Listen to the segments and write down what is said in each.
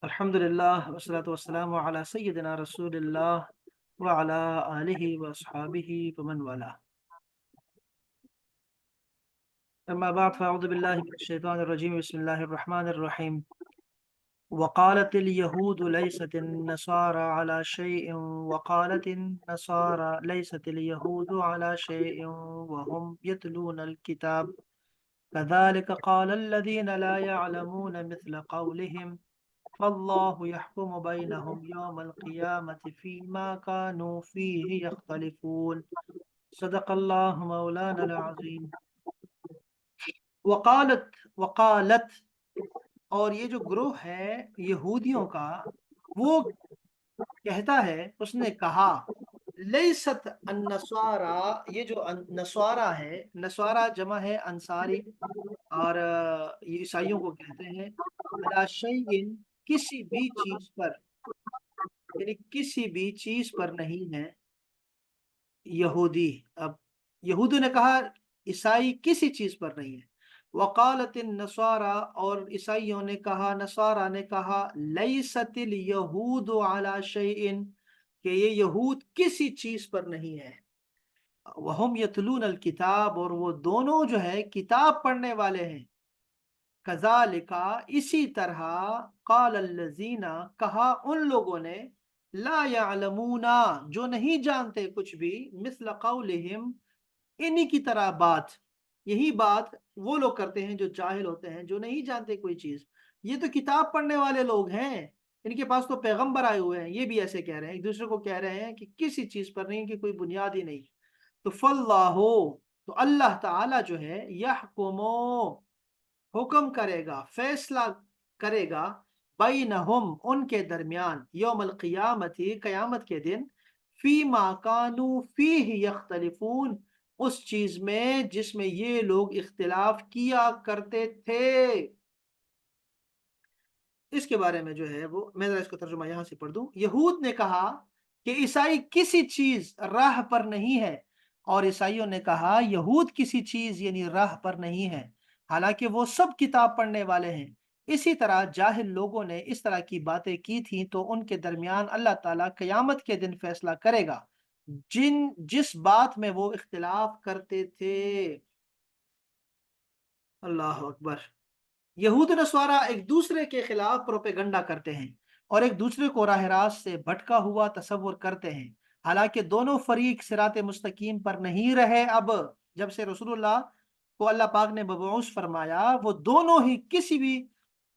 अल्हम्दुलिल्लाह वस्सलातु वस्सलामु अला सय्यिदिना रसूलिल्लाह व अला आलिहि व अस्हाबिहि व मन वाला। अम्मा बाद फ़अऊज़ु बिल्लाहि मिनश शैतानिर रजीम बिस्मिल्लाहिर रहमानिर रहीम। वक़ालतिल यहूदु लैसतिन नसारा अला शैइन वक़ालतिन नसारा लैसतिल यहूदु अला शैइन व हुम यतलूनल किताब कज़ालिक क़ालल लज़ीना ला यअलमून मिस्ल क़ौलिहिम फल्लाहु यहकुमु बैनहुम यौमल क़ियामति फ़ीमा कानू फ़ीहि यख्तलिफ़ून। सदक़ल्लाहु मौलाना अज़ीम। वक़ालत वक़ालत, और ये जो ग्रोह है यहूदियों का, वो कहता है, उसने कहा, लैसत अन्नस्वारा, ये जो नस्वारा है, नस्वारा जमा है अंसारी, और ये ईसाइयों को कहते हैं, अला शैइन, किसी भी चीज पर, यानी किसी भी चीज पर नहीं है यहूदी। अब यहूदी ने कहा ईसाई किसी चीज पर नहीं है। वकालतिन नसारा, और ईसाइयों ने कहा, नसारा ने कहा, लैसतिल यहूद अला शैइन, कि ये यहूद किसी चीज पर नहीं है। वहुम यतलून अल किताब, और वो दोनों जो है किताब पढ़ने वाले हैं। कजालिका, इसी तरह, काल अल्लज़ीना, कहा उन लोगों ने, ला यअलमूना, जो नहीं जानते कुछ भी, मिस्ल कौलिहिम, इन्हीं की तरह बात। यही बात वो लोग करते हैं जो जाहिल होते हैं, जो नहीं जानते कोई चीज। ये तो किताब पढ़ने वाले लोग हैं, इनके पास तो पैगंबर आए हुए हैं, ये भी ऐसे कह रहे हैं, एक दूसरे को कह रहे हैं कि किसी चीज पर नहीं, कि कोई बुनियाद ही नहीं। तो फल्लाहु, तो अल्लाह ताला जो है, यहकुमो, हुक्म करेगा, फैसला करेगा, बैनहुम, उनके दरमियान, यौमल क़ियामती, क़यामत के दिन, फीमा कानू फीहि यख्तलिफून, उस चीज में जिसमें ये लोग इख्तिलाफ किया करते थे। इसके बारे में जो है वो, मैं जरा इसका तर्जुमा यहां से पढ़ दूं। यहूद ने कहा कि ईसाई किसी चीज राह पर नहीं है, और ईसाइयों ने कहा यहूद किसी चीज यानी राह पर नहीं है, हालांकि वो सब किताब पढ़ने वाले हैं। इसी तरह जाहिल लोगों ने इस तरह की बातें की थी, तो उनके दरमियान अल्लाह ताला क़यामत के दिन फैसला करेगा जिस बात में वो इख्तिलाफ करते थे। अल्लाह अकबर। यहूद नस्वारा एक दूसरे के खिलाफ प्रोपेगंडा करते हैं, और एक दूसरे को राह रास्त से भटका हुआ तस्वुर करते हैं, हालांकि दोनों फरीक सिरात मुस्तकीम पर नहीं रहे। अब जब से रसूलुल्लाह को अल्लाह पाक ने मबऊस फरमाया, वो दोनों ही किसी भी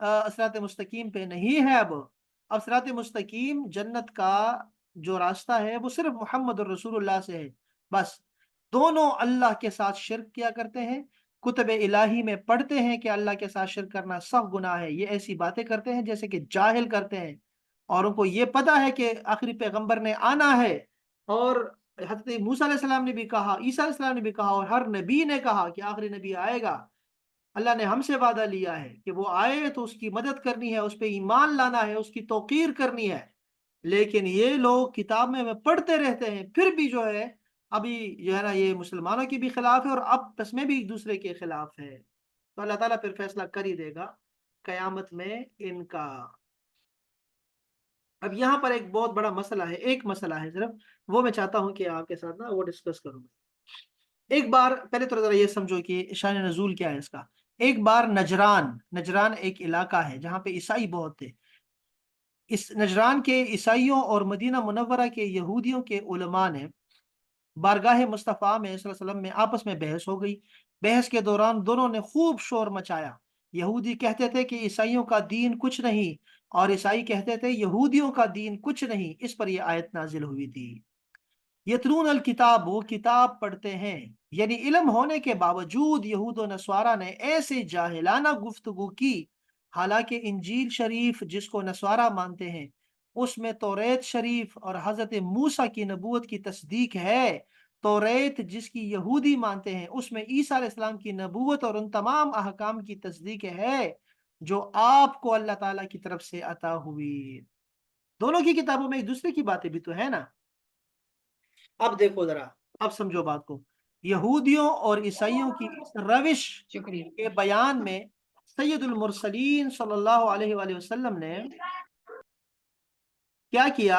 सिरात मुस्तकीम पे नहीं है। अब सिरात मुस्तकीम, जन्नत का जो रास्ता है, वो सिर्फ मोहम्मद रसूलुल्लाह से है, बस। दोनों अल्लाह के साथ शिर्क किया करते हैं, कुतुब इलाही में पढ़ते हैं कि अल्लाह के साथ शिर्क करना सख्त गुनाह है। ये ऐसी बातें करते हैं जैसे कि जाहिल करते हैं, और उनको ये पता है कि आखिरी पैगंबर ने आना है, और हज़रत मूसा अलैहिस्सलाम ने भी कहा, ईसा अलैहिस्सलाम ने भी कहा, और हर नबी ने कहा कि आखिरी नबी आएगा। अल्लाह ने हमसे वादा लिया है कि वो आए तो उसकी मदद करनी है, उस पर ईमान लाना है, उसकी तौकीर करनी है। लेकिन ये लोग किताब में पढ़ते रहते हैं, फिर भी जो है, अभी जो है ना, ये मुसलमानों के भी खिलाफ है, और आपस में भी एक दूसरे के खिलाफ है। तो अल्लाह ताला फिर फैसला कर ही देगा कयामत में इनका। अब यहाँ पर एक बहुत बड़ा मसला है, एक मसला है सिर्फ, वो मैं चाहता हूँ कि आपके साथ ना वो डिस्कस करूँ। एक बार पहले तो जरा ये समझो कि शान नजूल क्या है इसका। एक बार नजरान, नजरान एक इलाका है जहाँ पे ईसाई बहुत थे। इस नजरान के ईसाइयों और मदीना मुनव्वरा के यहूदियों के उलमा ने बारगाह मुस्तफ़ा में सल्लल्लाहु अलैहि वसल्लम में आपस में बहस हो गई। बहस के दौरान दोनों ने खूब शोर मचाया। यहूदी कहते थे कि ईसाइयों का दीन कुछ नहीं, और ईसाई कहते थे यहूदियों का दीन कुछ नहीं। इस पर यह आयत नाजिल हुई थी, यतलून अल किताब, वो किताब पढ़ते हैं, यानी इल्म होने के बावजूद यहूद और नस्वारा ने ऐसे जाहिलाना गुफ्तगू की। हालांकि इंजील शरीफ जिसको नस्वारा मानते हैं, उसमें तौरेत शरीफ और हजरत मूसा की नबूवत की तस्दीक है। तौरेत जिसकी यहूदी मानते हैं, उसमें ईसा अलैहिस्सलाम की नबूवत और उन तमाम अहकाम की तस्दीक है जो आपको अल्लाह ताला की तरफ से अता हुई। दोनों की किताबों में एक दूसरे की बातें भी तो है ना। अब देखो जरा, अब समझो बात को। यहूदियों और ईसाइयों की इस रविश शुक्रिया। के बयान में सैयदुल मुरसलीन सल्लल्लाहु अलैहि वसल्लम ने क्या किया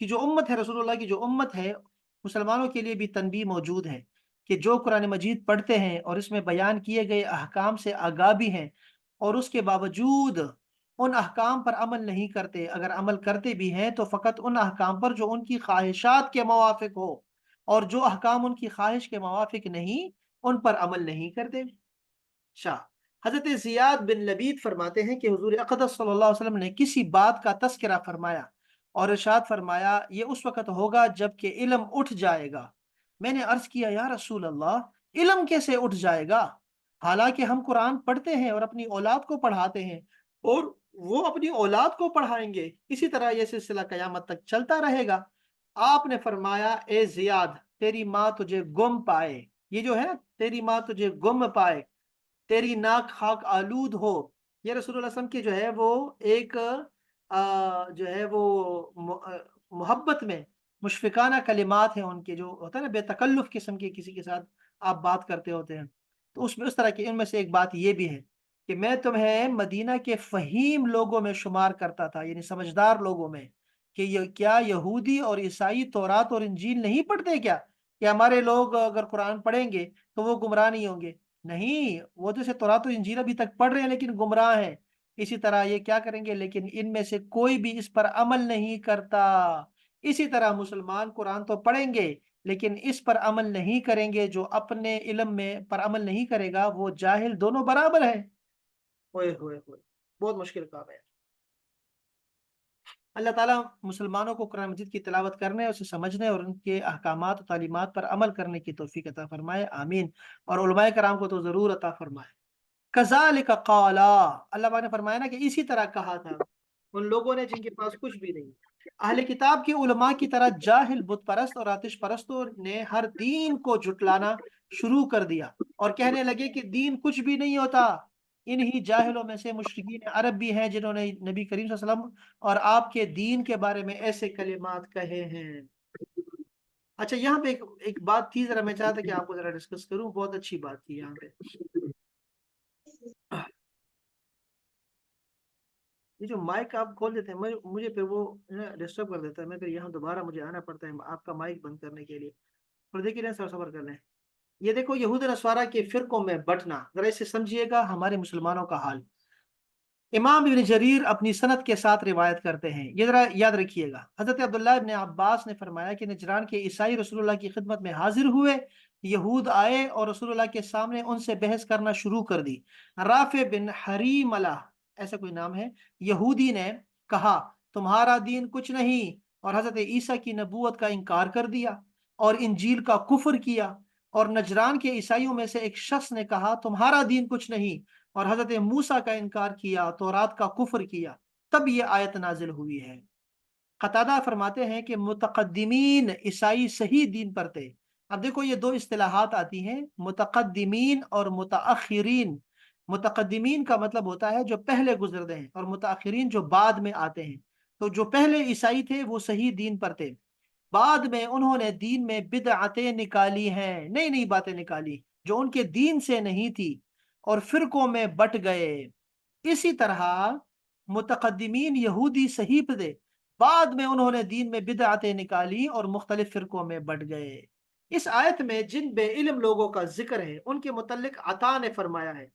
कि जो उम्मत है, रसूलुल्लाह की जो उम्मत है, मुसलमानों के लिए भी तनबीह मौजूद है कि जो कुरान मजीद पढ़ते हैं और इसमें बयान किए गए अहकाम से आगाह भी हैं और उसके बावजूद उन अहकाम पर अमल नहीं करते, अगर अमल करते भी हैं तो फ़कत उन अहकाम पर जो उनकी ख्वाहिशात के मुवाफिक हो, और जो अहकाम उनकी ख्वाहिश के मुवाफिक नहीं, उन पर अमल नहीं करते। शाह हजरत जियाद बिन लबीद फरमाते हैं कि हुजूर अक़दस सल्लल्लाहु अलैहि वसल्लम ने किसी बात का तस्करा फरमाया और इरशाद फरमाया, ये उस वक़्त होगा जबकि इल्म उठ जाएगा। मैंने अर्ज किया, या रसूल अल्लाह, इल्म कैसे उठ जाएगा? हालांकि हम कुरान पढ़ते हैं और अपनी औलाद को पढ़ाते हैं और वो अपनी औलाद को पढ़ाएंगे, इसी तरह यह सिलसिला कयामत तक चलता रहेगा। आपने फरमाया, ए जियाद, तेरी माँ तुझे गुम पाए। ये जो है ना, तेरी माँ तुझे गुम पाए, तेरी नाक खाक आलूद हो। ये रसूलुल्लाह सल्लल्लाहु अलैहि वसल्लम की जो है वो एक जो है वो मोहब्बत में मुशफिकाना कलिमात हैं उनके, जो होता है ना बेतकल्लुफ किस्म के किसी के साथ आप बात करते होते हैं, तो उसमें उस तरह की इनमें से एक बात ये भी है कि मैं तुम्हें मदीना के फहीम लोगों में शुमार करता था, यानी समझदार लोगों में, कि ये क्या यहूदी और ईसाई तौरात और इंजील नहीं पढ़ते क्या, कि हमारे लोग अगर कुरान पढ़ेंगे तो वो गुमराह नहीं होंगे? नहीं, वो तो इसे तौरात और इंजील अभी तक पढ़ रहे हैं लेकिन गुमराह हैं। इसी तरह ये क्या करेंगे, लेकिन इनमें से कोई भी इस पर अमल नहीं करता। इसी तरह मुसलमान कुरान तो पढ़ेंगे लेकिन इस पर अमल नहीं करेंगे, जो अपने इल्म में पर अमल नहीं करेगा वो जाहिल, दोनों बराबर है। ओए होए होए, बहुत मुश्किल काम है। अल्लाह ताला मुसलमानों को कुरान मजीद की तिलावत करने, उसे समझने और उनके अहकामात और तालीमात पर अमल करने की तौफीक अता फरमाए, आमीन। और उलमाए कराम को तो ज़रूर अता फरमाए। कज़ालिका क़ाला, अल्लाह पाक ने फरमाया ना कि इसी तरह कहा था उन लोगों ने जिनके पास कुछ भी नहीं। अहले किताब के उलमा की तरह जाहिल बुत परस्त और आतिश परस्तों ने हर दीन को झुटलाना शुरू कर दिया और कहने लगे कि दीन कुछ भी नहीं होता। इन्हीं जाहिलों में से मुशरिकीन अरब भी हैं जिन्होंने नबी करीम सल्लल्लाहु अलैहि वसल्लम और आपके दीन के बारे में ऐसे कलिमात कहे हैं। अच्छा, यहाँ पे एक बात थी, जरा मैं चाहता कि आपको जरा डिस्कस करूं, बहुत अच्छी बात थी यहाँ पे। ये जो माइक आप खोल देते हैं, मुझे फिर वो डिस्टर्ब कर देता है, मैं फिर यहाँ दोबारा मुझे आना पड़ता है आपका माइक बंद करने के लिए। और देखिए ना, सबर कर लें। ये देखो, यहूद नस्वारा के फिरकों में बंटना, जरा इसे समझिएगा हमारे मुसलमानों का हाल। इमाम इब्न जरीर अपनी सनद के साथ रिवायत करते हैं, ये जरा याद रखिएगा। हजरत अब्दुल्लाह इब्न अब्बास ने फरमाया कि नजरान के ईसाई रसूलुल्लाह की खिदमत में हाजिर हुए। यहूद आए और रसूलुल्लाह के सामने उनसे बहस करना शुरू कर दी। राफे बिन हरीमला, ऐसा कोई नाम है, यहूदी ने कहा, तुम्हारा दीन कुछ नहीं, और हजरत ईसा की नबूवत का इनकार कर दिया और इंजील का कुफर किया। और नजरान के ईसाइयों में से एक शख्स ने कहा, तुम्हारा दीन कुछ नहीं, और हजरत मूसा का इनकार किया, तौरात का कुफर किया। तब ये आयत नाजिल हुई है। कतादा फरमाते हैं कि मुतकद्दिमीन ईसाई सही दीन पर थे। अब देखो, ये दो इस्तिलाहात आती हैं, मुतकद्दिमीन और मुतअखिरीन। मुतकद्दिमीन का मतलब होता है जो पहले गुजरते हैं, और मुतअखिरीन जो बाद में आते हैं। तो जो पहले ईसाई थे वो सही दीन पर थे, बाद में उन्होंने दीन में बिदअतें निकाली हैं, नई नई बातें निकाली जो उनके दीन से नहीं थी, और फिरकों में बट गए। इसी तरह मुतकद्दिमीन यहूदी सही पे थे, बाद में उन्होंने दीन में बिदअतें निकाली और मुख्तलिफ फिरकों में बट गए। इस आयत में जिन बेइल्म लोगों का जिक्र है उनके मुतल्लिक अता ने फरमाया है,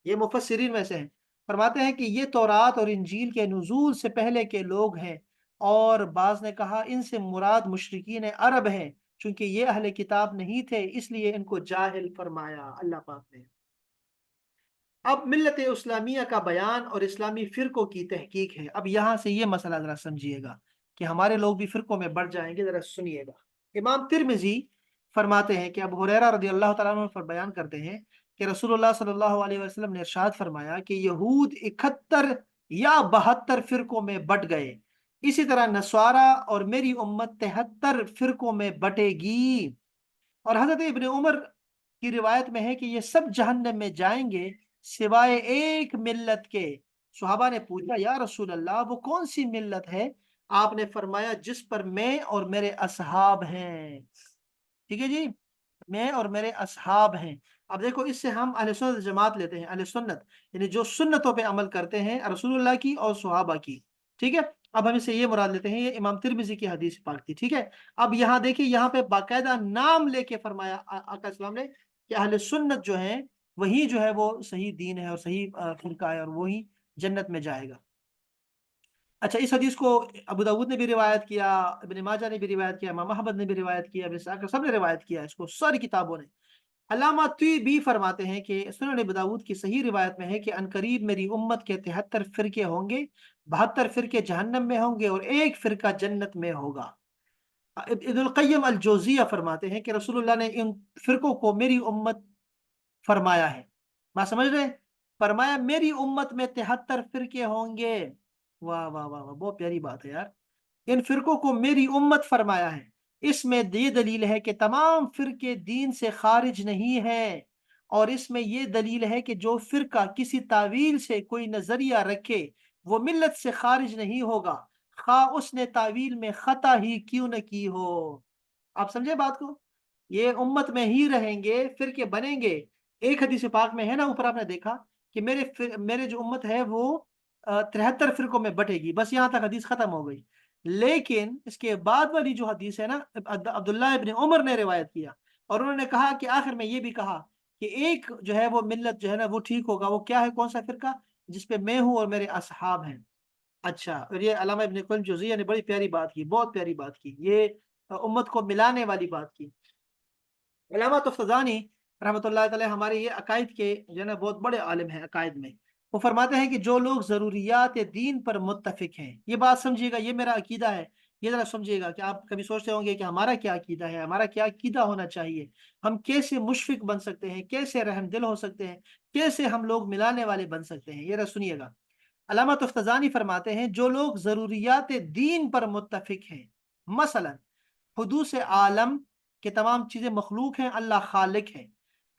ये मुफस्सिरीन में से हैं, फरमाते हैं कि ये तौरात और इंजील के नुज़ूल से पहले के लोग हैं। और बाज ने कहा, इनसे मुराद मुशरिकीन अरब हैं, चूंकि ये अहले किताब नहीं थे इसलिए इनको जाहिल फरमाया अल्लाह पाक ने। अब मिल्लत इस्लामिया का बयान और इस्लामी फिरकों की तहकीक है। अब यहाँ से ये मसला जरा समझिएगा कि हमारे लोग भी फिरकों में बढ़ जाएंगे, जरा सुनिएगा। इमाम तिरमिजी फरमाते हैं कि अबू हुरैरा रज़ी अल्लाह तआला अन्हु पर बयान करते हैं कि रसूलुल्लाह सल्लल्लाहु अलैहि वसल्लम ने इरशाद फरमाया कि यहूद 71 या 72 फिरकों में बट गए, इसी तरह नस्वारा और मेरी उम्मत 73 फिरकों में बटेगी। और हजरत इब्ने उमर की रिवायत में है कि ये सब जहन्नम में जाएंगे सिवाय एक मिल्लत के। सुहाबा ने पूछा, या रसूल अल्लाह, वो कौन सी मिल्लत है? आपने फरमाया, जिस पर मैं और मेरे असहाब हैं। ठीक है जी, मैं और मेरे असहाब हैं। अब देखो इससे हम अहले सुन्नत जमात लेते हैं, अहले सुन्नत यानी जो सुन्नतों पे अमल करते हैं रसूलुल्लाह की और सहाबा की, ठीक है। अब हम इसे ये मुराद लेते हैं, ये इमाम तिरमिजी की हदीस पाक थी, ठीक है। अब यहाँ देखिए, यहाँ पे बाकायदा नाम लेके फरमाया आका इस्लाम ने कि अहले सुन्नत जो है वही जो है वो सही दीन है और सही फिरका है और वही जन्नत में जाएगा। अच्छा, इस हदीस को अबू दाऊद ने भी रिवायत किया, इब्न माजा ने भी रिवायत किया, इमाम अहमद ने भी रिवायत किया, इब्न इसहाक, सब ने रिवायत किया इसको, सारी किताबों ने। अल्लामा भी फरमाते हैं कि सुनन अबू दाऊद की सही रिवायत में है कि अनकरीब मेरी उम्मत के 73 फिरके होंगे, 72 फिरके जहन्नम में होंगे और एक फिरका जन्नत में होगा। इब्नुल क़य्यिम अल जौज़िया फरमाते हैं कि रसूलुल्लाह ने इन फिरकों को मेरी उम्मत फरमाया है। बात समझ रहे हैं? फरमाया मेरी उम्मत में 73 फिरके होंगे। वाह वाह वाह वाह, बहुत प्यारी बात है यार। इन फिरकों को मेरी उम्मत फरमाया है। इसमें ये दलील है कि तमाम फिरके दीन से खारिज नहीं है, और इसमें ये दलील है कि जो फिरका किसी तावील से कोई नजरिया रखे वो मिल्लत से खारिज नहीं होगा, खा उसने तावील में खता ही क्यों न की हो। आप समझे बात को? ये उम्मत में ही रहेंगे, फिरके बनेंगे। एक हदीस पाक में है ना, ऊपर आपने देखा कि मेरे जो उम्मत है वो 73 फिरकों में बटेगी, बस यहाँ तक हदीस खत्म हो गई। लेकिन इसके बाद वाली जो हदीस है ना, अब्दुल्लाह इब्न उमर ने रिवायत किया, और उन्होंने कहा कि आखिर में ये भी कहा कि एक जो है वो मिल्लत जो है ना वो ठीक होगा, वो क्या है, कौन सा फिरका? जिसपे मैं हूँ और मेरे असहाब हैं। अच्छा, और ये अल्लामा इब्न क़य्यिम जौज़िया ने बड़ी प्यारी बात की, बहुत प्यारी बात की, ये उम्मत को मिलाने वाली बात की। अल्लामा तफ़ज़ानी रहमतुल्लाह अलैह हमारे ये अकायद के जो है ना बहुत बड़े आलिम हैं अकायद में। वो फरमाते हैं कि जो लोग ज़रूरियात दीन पर मुत्तफ़िक हैं, ये बात समझिएगा, ये मेरा अकीदा है। ये ज़रा समझिएगा कि आप कभी सोचते होंगे कि हमारा क्या अकीदा है, हमारा क्या अकीदा होना चाहिए, हम कैसे मुशफ़िक़ बन सकते हैं, कैसे रहमदिल हो सकते हैं, कैसे हम लोग मिलाने वाले बन सकते हैं। ये ज़रा सुनिएगा। अल्लामा तफ़्ताज़ानी फरमाते हैं जो लोग ज़रूरियात दीन पर मुत्तफ़िक हैं, मसलन हुदूस आलम के तमाम चीज़ें मखलूक हैं, अल्लाह खालिक है,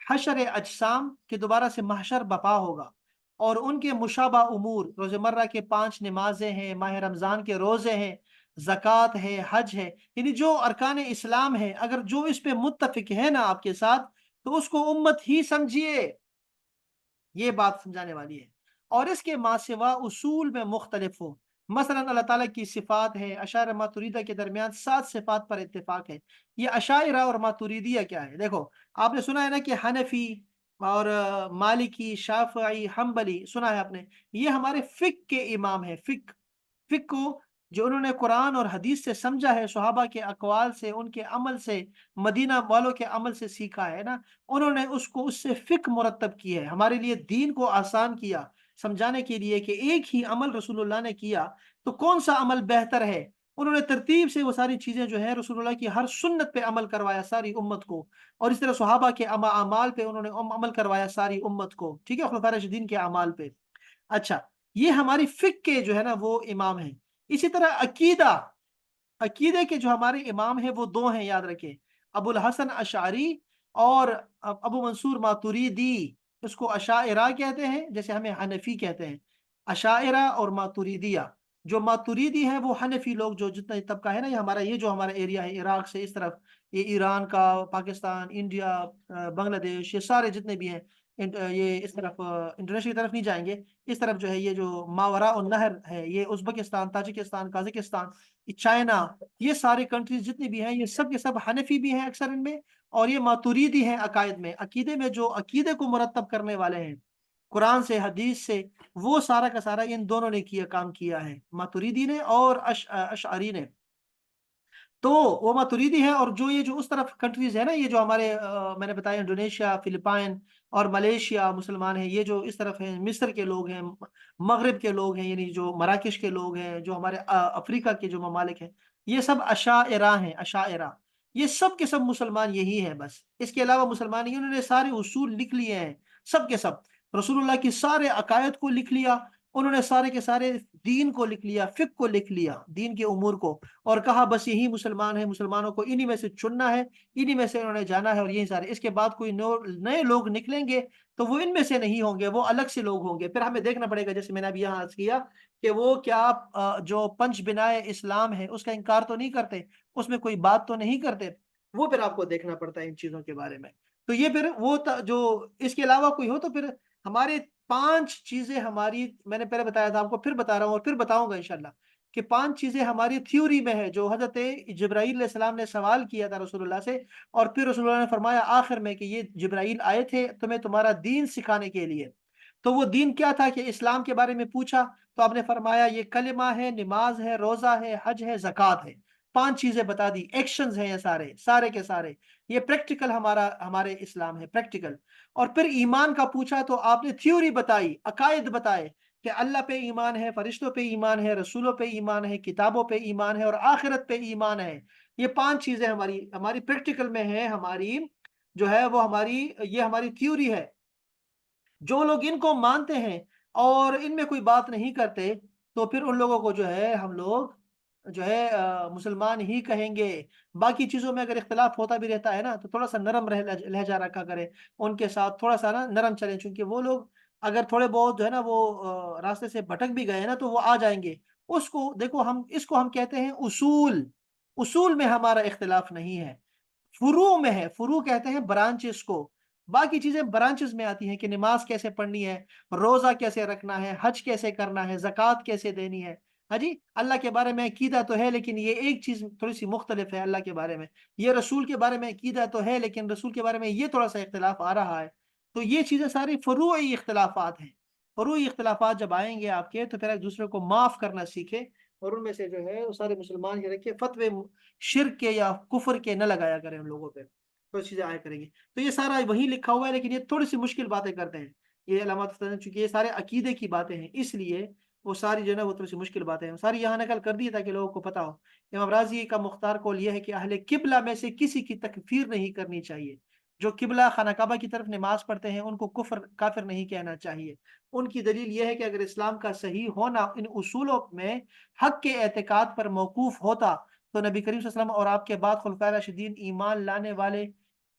हशर अजसाम के दोबारा से महशर बपा होगा, और उनके मुशाबा उमूर रोज़मर्रा के 5 नमाजें हैं, माह रमज़ान के रोज़े हैं, ज़कात है, हज है, यानी जो अरकान इस्लाम है, अगर जो इस पे मुत्तफ़िक है ना आपके साथ, तो उसको उम्मत ही समझिए। ये बात समझाने वाली है। और इसके मा सिवा उसूल में मुख्तलिफ हो, मसलन अल्लाह ताला की सिफ़ात है, अशायरा मातुरीदा के दरमियान 7 सिफ़ात पर इत्तिफ़ाक है। ये अशायरा और मातुरीदिया क्या है? देखो, आपने सुना है ना कि हनफ़ी और मालिकी, शाफ़िई, हम्बली सुना है आपने, ये हमारे फ़िक़्ह के इमाम हैं। फ़िक़्ह को जो उन्होंने कुरान और हदीस से समझा है, सहाबा के अक़वाल से, उनके अमल से, मदीना वालों के अमल से सीखा है ना, उन्होंने उसको उससे फ़िक़्ह मुरत्तब की है, हमारे लिए दीन को आसान किया, समझाने के लिए कि एक ही अमल रसूलुल्लाह ने किया, तो कौन-सा अमल बेहतर है? उन्होंने तरतीब से वो सारी चीज़ें जो हैं रसूलुल्लाह की हर सुन्नत पे अमल करवाया सारी उम्मत को, और इस तरह सहाबा के अमाल पे उन्होंने अमल करवाया सारी उम्मत को, ठीक है? खुलफाए राशिदीन के अमाल पे। अच्छा, ये हमारी फ़िक़्ह के जो है ना वो इमाम हैं। इसी तरह अकीदा, अकीदे के जो हमारे इमाम हैं वो 2 हैं, याद रखें, अबुल हसन अशअरी और अबू मंसूर मातुरीदी। इसको अशाइरा कहते हैं, जैसे हमें हनफी कहते हैं। अशाइरा और मातुरीदिया, जो मातुरीदी हैं वो हनफी लोग, जो जितना तबका है ना, ये हमारा, ये जो हमारा एरिया है इराक से इस तरफ, ये ईरान का, पाकिस्तान, इंडिया, बांग्लादेश, ये सारे जितने भी हैं, ये इस तरफ इंडोनेशिया की तरफ नहीं जाएंगे, इस तरफ जो है ये जो मावरा और नहर है, ये उज़्बेकिस्तान, ताजिकिस्तान, कज़ाकिस्तान, चाइना, ये सारी कंट्रीज जितनी भी हैं, ये सब के सब हनफी भी हैं अक्सर इनमें, और ये मातुरीदी हैं अकायद में, अकीदे में जो अकीदे को मुरत्तब करने वाले हैं कुरान से, हदीस से, वो सारा का सारा इन दोनों ने किया, काम किया है, मातुरीदी ने और अशअरी ने। तो वो मातुरीदी है, और जो ये जो उस तरफ कंट्रीज है ना, ये जो हमारे मैंने बताया इंडोनेशिया, फिलिपाइन और मलेशिया मुसलमान हैं, ये जो इस तरफ हैं, मिस्र के लोग हैं, मगरिब के लोग हैं, यानी जो मराकश के लोग हैं, जो हमारे अफ्रीका के जो ममालिक हैं, ये सब अशाइरा हैं, अशाइरा। ये सब के सब मुसलमान यही हैं बस। इसके अलावा मुसलमान नहीं, उन्होंने सारे उसूल लिख लिए हैं, सब के सब। रसूलुल्लाह की सारे अकायद को लिख लिया, उन्होंने सारे के सारे दीन को लिख लिया, फ़िक़्ह को लिख लिया, दीन के उमूर को, और कहा बस यही मुसलमान है, मुसलमानों को इन्हीं में से चुनना है, इन्हीं में से उन्होंने जाना है, और यही सारे, इसके बाद कोई नए लोग निकलेंगे तो वो इनमें से नहीं होंगे, वो अलग से लोग होंगे। फिर हमें देखना पड़ेगा, जैसे मैंने अभी यहाँ अर्ज किया, कि वो क्या जो पंच बिनाए इस्लाम है उसका इनकार तो नहीं करते, उसमें कोई बात तो नहीं करते, वो फिर आपको देखना पड़ता है इन चीज़ों के बारे में। تو یہ پھر وہ جو اس کے علاوہ کوئی ہو تو پھر ہمارے 5 چیزیں ہماری، میں نے پہلے بتایا تھا آپ کو، پھر بتا رہا ہوں اور پھر بتاؤں گا انشاءاللہ، کہ 5 چیزیں ہماری تھیوری میں ہے جو حضرت جبرائیل علیہ السلام نے سوال کیا تھا رسول اللہ سے، اور پھر رسول اللہ نے فرمایا آخر میں کہ یہ جبرائیل آئے تھے تمہیں تمہارا دین سکھانے کے لیے۔ تو وہ دین کیا تھا کہ اسلام کے بارے میں پوچھا تو آپ نے فرمایا یہ کلمہ ہے، نماز ہے، روزہ ہے، حج ہے، زکوٰۃ ہے۔ 5 چیزیں بتا دی، ایکشنز ہیں یہ سارے سارے کے سارے، یہ پریکٹیکل ہمارے اسلام ہے، پریکٹیکل۔ اور پھر ایمان کا پوچھا تو آپ نے تھیوری بتائی، عقائد بتائے کہ اللہ پہ ایمان ہے، فرشتوں پہ ایمان ہے، رسولوں پہ ایمان ہے، کتابوں پہ ایمان ہے، اور آخرت پہ ایمان ہے۔ یہ 5 چیزیں ہماری پریکٹیکل میں ہے، ہماری جو ہے وہ یہ ہماری تھیوری ہے۔ جو لوگ ان کو مانتے ہیں اور ان میں کوئی بات نہیں کرتے تو پھر ان لوگوں کو جو ہے ہم لوگ جو ہے مسلمان ہی کہیں گے۔ باقی چیزوں میں اگر اختلاف ہوتا بھی رہتا ہے نا تو تھوڑا سا نرم لہجہ رکھا کریں ان کے ساتھ، تھوڑا سا نا نرم چلیں، چونکہ وہ لوگ اگر تھوڑے بہت جو ہے نا وہ راستے سے بھٹک بھی گئے نا تو وہ آ جائیں گے۔ اس کو دیکھو، اس کو ہم کہتے ہیں اصول۔ اصول میں ہمارا اختلاف نہیں ہے، فروع میں ہے۔ فروع کہتے ہیں برانچز کو، باقی چیزیں برانچز میں آتی ہیں کہ نماز کیسے پڑھنی ہے، روزہ کیسے رکھنا ہے، حج کیسے کرنا ہے، زکوٰۃ کیسے دینی ہے۔ ہاں جی، اللہ کے بارے میں عقیدہ تو ہے لیکن یہ ایک چیز تھوڑی سی مختلف ہے اللہ کے بارے میں، یہ رسول کے بارے میں عقیدہ تو ہے لیکن رسول کے بارے میں یہ تھوڑا سا اختلاف آ رہا ہے۔ تو یہ چیزیں ساری فروعی اختلافات ہیں۔ فروعی اختلافات جب آئیں گے آپ کے تو پھر ایک دوسرے کو معاف کرنا سیکھیں، اور ان میں سے جو ہے وہ سارے مسلمان یہ رکھے فتوے شرک کے یا کفر کے نہ لگایا کریں ان لوگوں پہ، تو چیزیں آیا کریں گی۔ تو یہ سارا وہی لکھا ہوا ہے لیکن یہ تھوڑی سی مشکل باتیں کرتے ہیں یہ علامات، چونکہ یہ سارے عقیدے کی باتیں ہیں اس لیے وہ ساری جو ہے نا وہ تھوڑی سی مشکل باتیں ہیں، ساری یہاں نقل کر دی تاکہ لوگوں کو پتہ ہو۔ امام راضی کا مختار قول یہ ہے کہ اہل قبلہ میں سے کسی کی تکفیر نہیں کرنی چاہیے۔ جو قبلہ خانہ کعبہ کی طرف نماز پڑھتے ہیں ان کو کافر نہیں کہنا چاہیے۔ ان کی دلیل یہ ہے کہ اگر اسلام کا صحیح ہونا ان اصولوں میں حق کے اعتقاد پر موقوف ہوتا تو نبی کریم صلی اللہ علیہ وسلم اور آپ کے بعد خلفائے راشدین ایمان لانے والے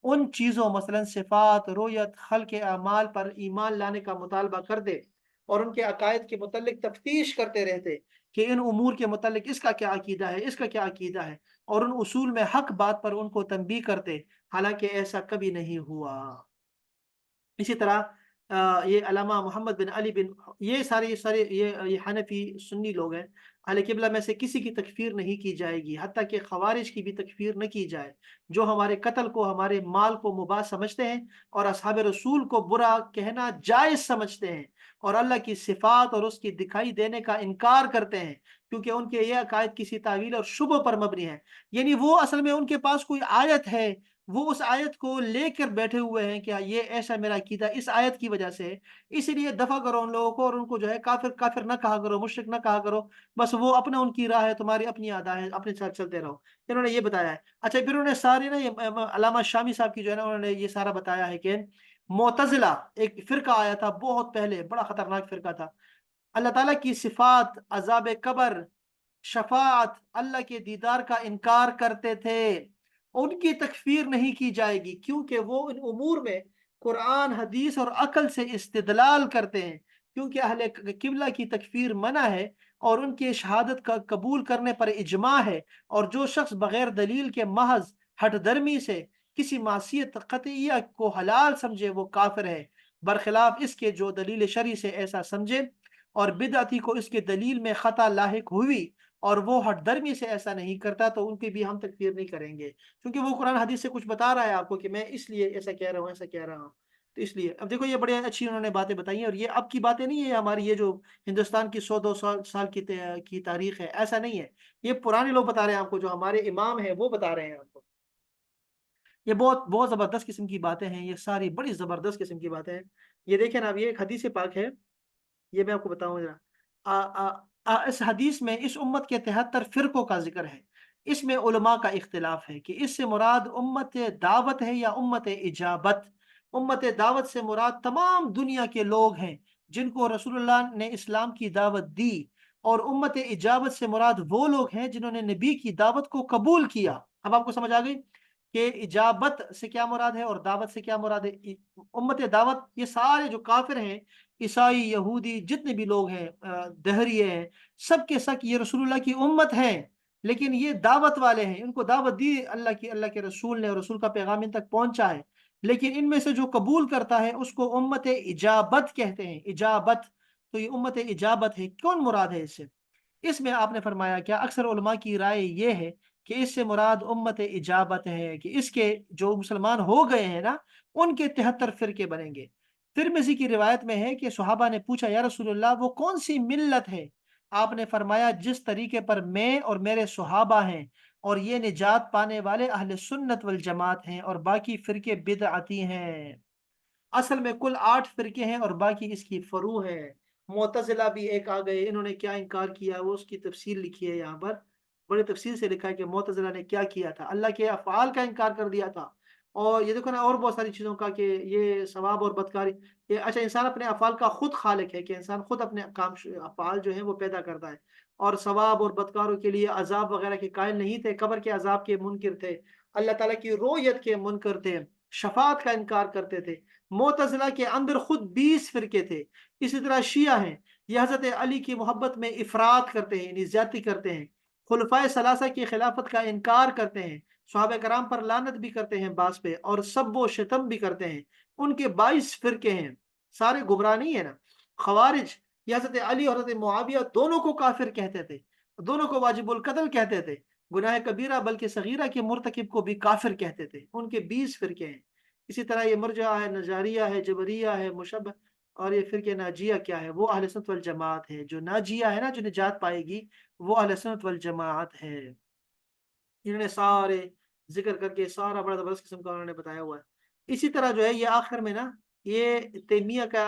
ان چیزوں مثلا صفات، رویت، خلق اعمال پر ایمان لانے کا مطالبہ کر دے اور ان کے عقائد کے متعلق تفتیش کرتے رہتے کہ ان امور کے متعلق اس کا کیا عقیدہ ہے، اس کا کیا عقیدہ ہے، اور ان اصول میں حق بات پر ان کو تنبیہ کرتے، حالانکہ ایسا کبھی نہیں ہوا۔ اسی طرح یہ علامہ محمد بن علی بن، یہ سارے یہ حنفی سنی لوگ ہیں۔ اہل قبلہ میں سے کسی کی تکفیر نہیں کی جائے گی، حتیٰ کہ خوارج کی بھی تکفیر نہ کی جائے جو ہمارے قتل کو، ہمارے مال کو مباح سمجھتے ہیں اور اصحاب رسول کو برا کہنا جائز سمجھتے ہیں اور اللہ کی صفات اور اس کی دکھائی دینے کا انکار کرتے ہیں، کیونکہ ان کے یہ عقائد کسی تعویل اور شبہ پر مبنی ہے۔ یعنی وہ اصل میں ان کے پاس کوئی آیت ہے، وہ اس آیت کو لے کر بیٹھے ہوئے ہیں کہ یہ ایسا میرا عقیدہ اس آیت کی وجہ سے، اسی لیے دفع کرو ان لوگوں کو اور ان کو جو ہے کافر کافر نہ کہا کرو، مشرک نہ کہا کرو، بس وہ اپنا ان کی راہ ہے، تمہاری اپنی ادا ہے، اپنے ساتھ چلتے رہو۔ انہوں نے یہ بتایا ہے۔ اچھا، پھر انہوں نے ساری نا یہ علامہ شامی صاحب کی جو ہے نا انہوں نے یہ سارا بتایا ہے کہ معتزلہ ایک فرقہ آیا تھا بہت پہلے، بڑا خطرناک فرقہ تھا، اللہ تعالیٰ کی صفات، عذاب قبر، شفاعت، اللہ کے دیدار کا انکار کرتے تھے۔ ان کی تکفیر نہیں کی جائے گی کیونکہ وہ ان امور میں قرآن، حدیث اور عقل سے استدلال کرتے ہیں، کیونکہ اہل قبلہ کی تکفیر منع ہے اور ان کی شہادت کا قبول کرنے پر اجماع ہے، اور جو شخص بغیر دلیل کے محض ہٹ درمی سے کسی معصیت قطعیہ کو حلال سمجھے وہ کافر ہے، برخلاف اس کے جو دلیل شرعی سے ایسا سمجھے اور بدعتی کو اس کے دلیل میں خطا لاحق ہوئی اور وہ ہٹ درمی سے ایسا نہیں کرتا تو ان کی بھی ہم تکفیر نہیں کریں گے، کیونکہ وہ قرآن حدیث سے کچھ بتا رہا ہے آپ کو کہ میں اس لیے ایسا کہہ رہا ہوں، ایسا کہہ رہا ہوں۔ تو اس لیے اب دیکھو یہ بڑی اچھی انہوں نے باتیں بتائی ہیں، اور یہ اب کی باتیں نہیں ہے ہماری، یہ جو ہندوستان کی 100 200 سال کی تاریخ ہے، ایسا نہیں ہے، یہ پرانے لوگ بتا رہے ہیں آپ کو، جو ہمارے امام ہیں وہ بتا رہے ہیں آپ کو۔ یہ بہت بہت زبردست قسم کی باتیں ہیں، یہ ساری بڑی زبردست قسم کی باتیں ہیں۔ یہ دیکھیں نا، اب یہ ایک حدیث پاک ہے، یہ میں آپ کو بتاؤں ذرا۔ اس حدیث میں اس امت کے 73 فرقوں کا ذکر ہے۔ اس میں علماء کا اختلاف ہے کہ اس سے مراد امت دعوت ہے یا امت اجابت۔ امت دعوت سے مراد تمام دنیا کے لوگ ہیں جن کو رسول اللہ نے اسلام کی دعوت دی، اور امت اجابت سے مراد وہ لوگ ہیں جنہوں نے نبی کی دعوت کو قبول کیا۔ اب آپ کو سمجھ آ گئی کہ اجابت سے کیا مراد ہے اور دعوت سے کیا مراد ہے۔ امت دعوت یہ سارے جو کافر ہیں، عیسائی، یہودی، جتنے بھی لوگ ہیں، دہریے ہیں، سب کے سب یہ رسول اللہ کی امت ہیں، لیکن یہ دعوت والے ہیں، ان کو دعوت دی اللہ کے رسول نے اور رسول کا پیغام ان تک پہنچا ہے، لیکن ان میں سے جو قبول کرتا ہے اس کو امت اجابت کہتے ہیں، اجابت۔ تو یہ امت اجابت ہے، کون مراد ہے اس سے؟ اس میں آپ نے فرمایا کیا اکثر علماء کی رائے یہ ہے کہ اس سے مراد امت اجابت ہے، کہ اس کے جو مسلمان ہو گئے ہیں نا، ان کے 73 فرقے بنیں گے۔ ترمذی کی روایت میں ہے کہ صحابہ نے پوچھا یا رسول اللہ وہ کون سی ملت ہے؟ آپ نے فرمایا جس طریقے پر میں اور میرے صحابہ ہیں، اور یہ نجات پانے والے اہل سنت والجماعت ہیں، اور باقی فرقے بدعتی ہیں۔ اصل میں کل 8 فرقے ہیں اور باقی اس کی فروع ہے۔ معتزلہ بھی ایک آ گئے، انہوں نے کیا انکار کیا وہ اس کی تفصیل لکھی ہے یہاں پر، بڑی تفصیل سے لکھا ہے کہ معتزلہ نے کیا کیا تھا، اللہ کے افعال کا انکار کر دیا تھا، اور یہ دیکھو نا اور بہت ساری چیزوں کا کہ یہ ثواب اور بدکاری، یہ اچھا انسان اپنے افعال کا خود خالق ہے، کہ انسان خود اپنے کام افعال جو ہیں وہ پیدا کرتا ہے، اور ثواب اور بدکاروں کے لیے عذاب وغیرہ کے قائل نہیں تھے، قبر کے عذاب کے منکر تھے، اللہ تعالیٰ کی رویت کے منکر تھے، شفاعت کا انکار کرتے تھے۔ معتزلہ کے اندر خود 20 فرقے تھے۔ اسی طرح شیعہ ہیں، یہ حضرت علی کی محبت میں افراط کرتے ہیں، یعنی زیادتی کرتے ہیں، خلفائے ثلاثہ کی خلافت کا انکار کرتے ہیں، صحابہ کرام پر لعنت بھی کرتے ہیں بعض پہ، اور سب و شتم بھی کرتے ہیں۔ ان کے 22 فرقے ہیں، سارے گمراہ نہیں ہے نا۔ خوارج، یہ حضرت علی اور حضرت معاویہ دونوں کو کافر کہتے تھے، دونوں کو واجب القتل کہتے تھے، گناہ کبیرہ بلکہ صغیرہ کے مرتکب کو بھی کافر کہتے تھے۔ ان کے 20 فرقے ہیں۔ اسی طرح یہ مرجع ہے، نجاریہ ہے، جبریہ ہے، مشبہ، اور یہ فرقہ ناجیہ کیا ہے؟ وہ اہل سنت والجماعت ہے۔ جو ناجیہ ہے نا، جو نجات پائے گی، وہ اہل سنت والجماعت ہے۔ انہوں نے سارے ذکر کر کے سارا بڑا زبردست قسم کا انہوں نے بتایا ہوا ہے۔ اسی طرح جو ہے یہ آخر میں نا، یہ تیمیہ کا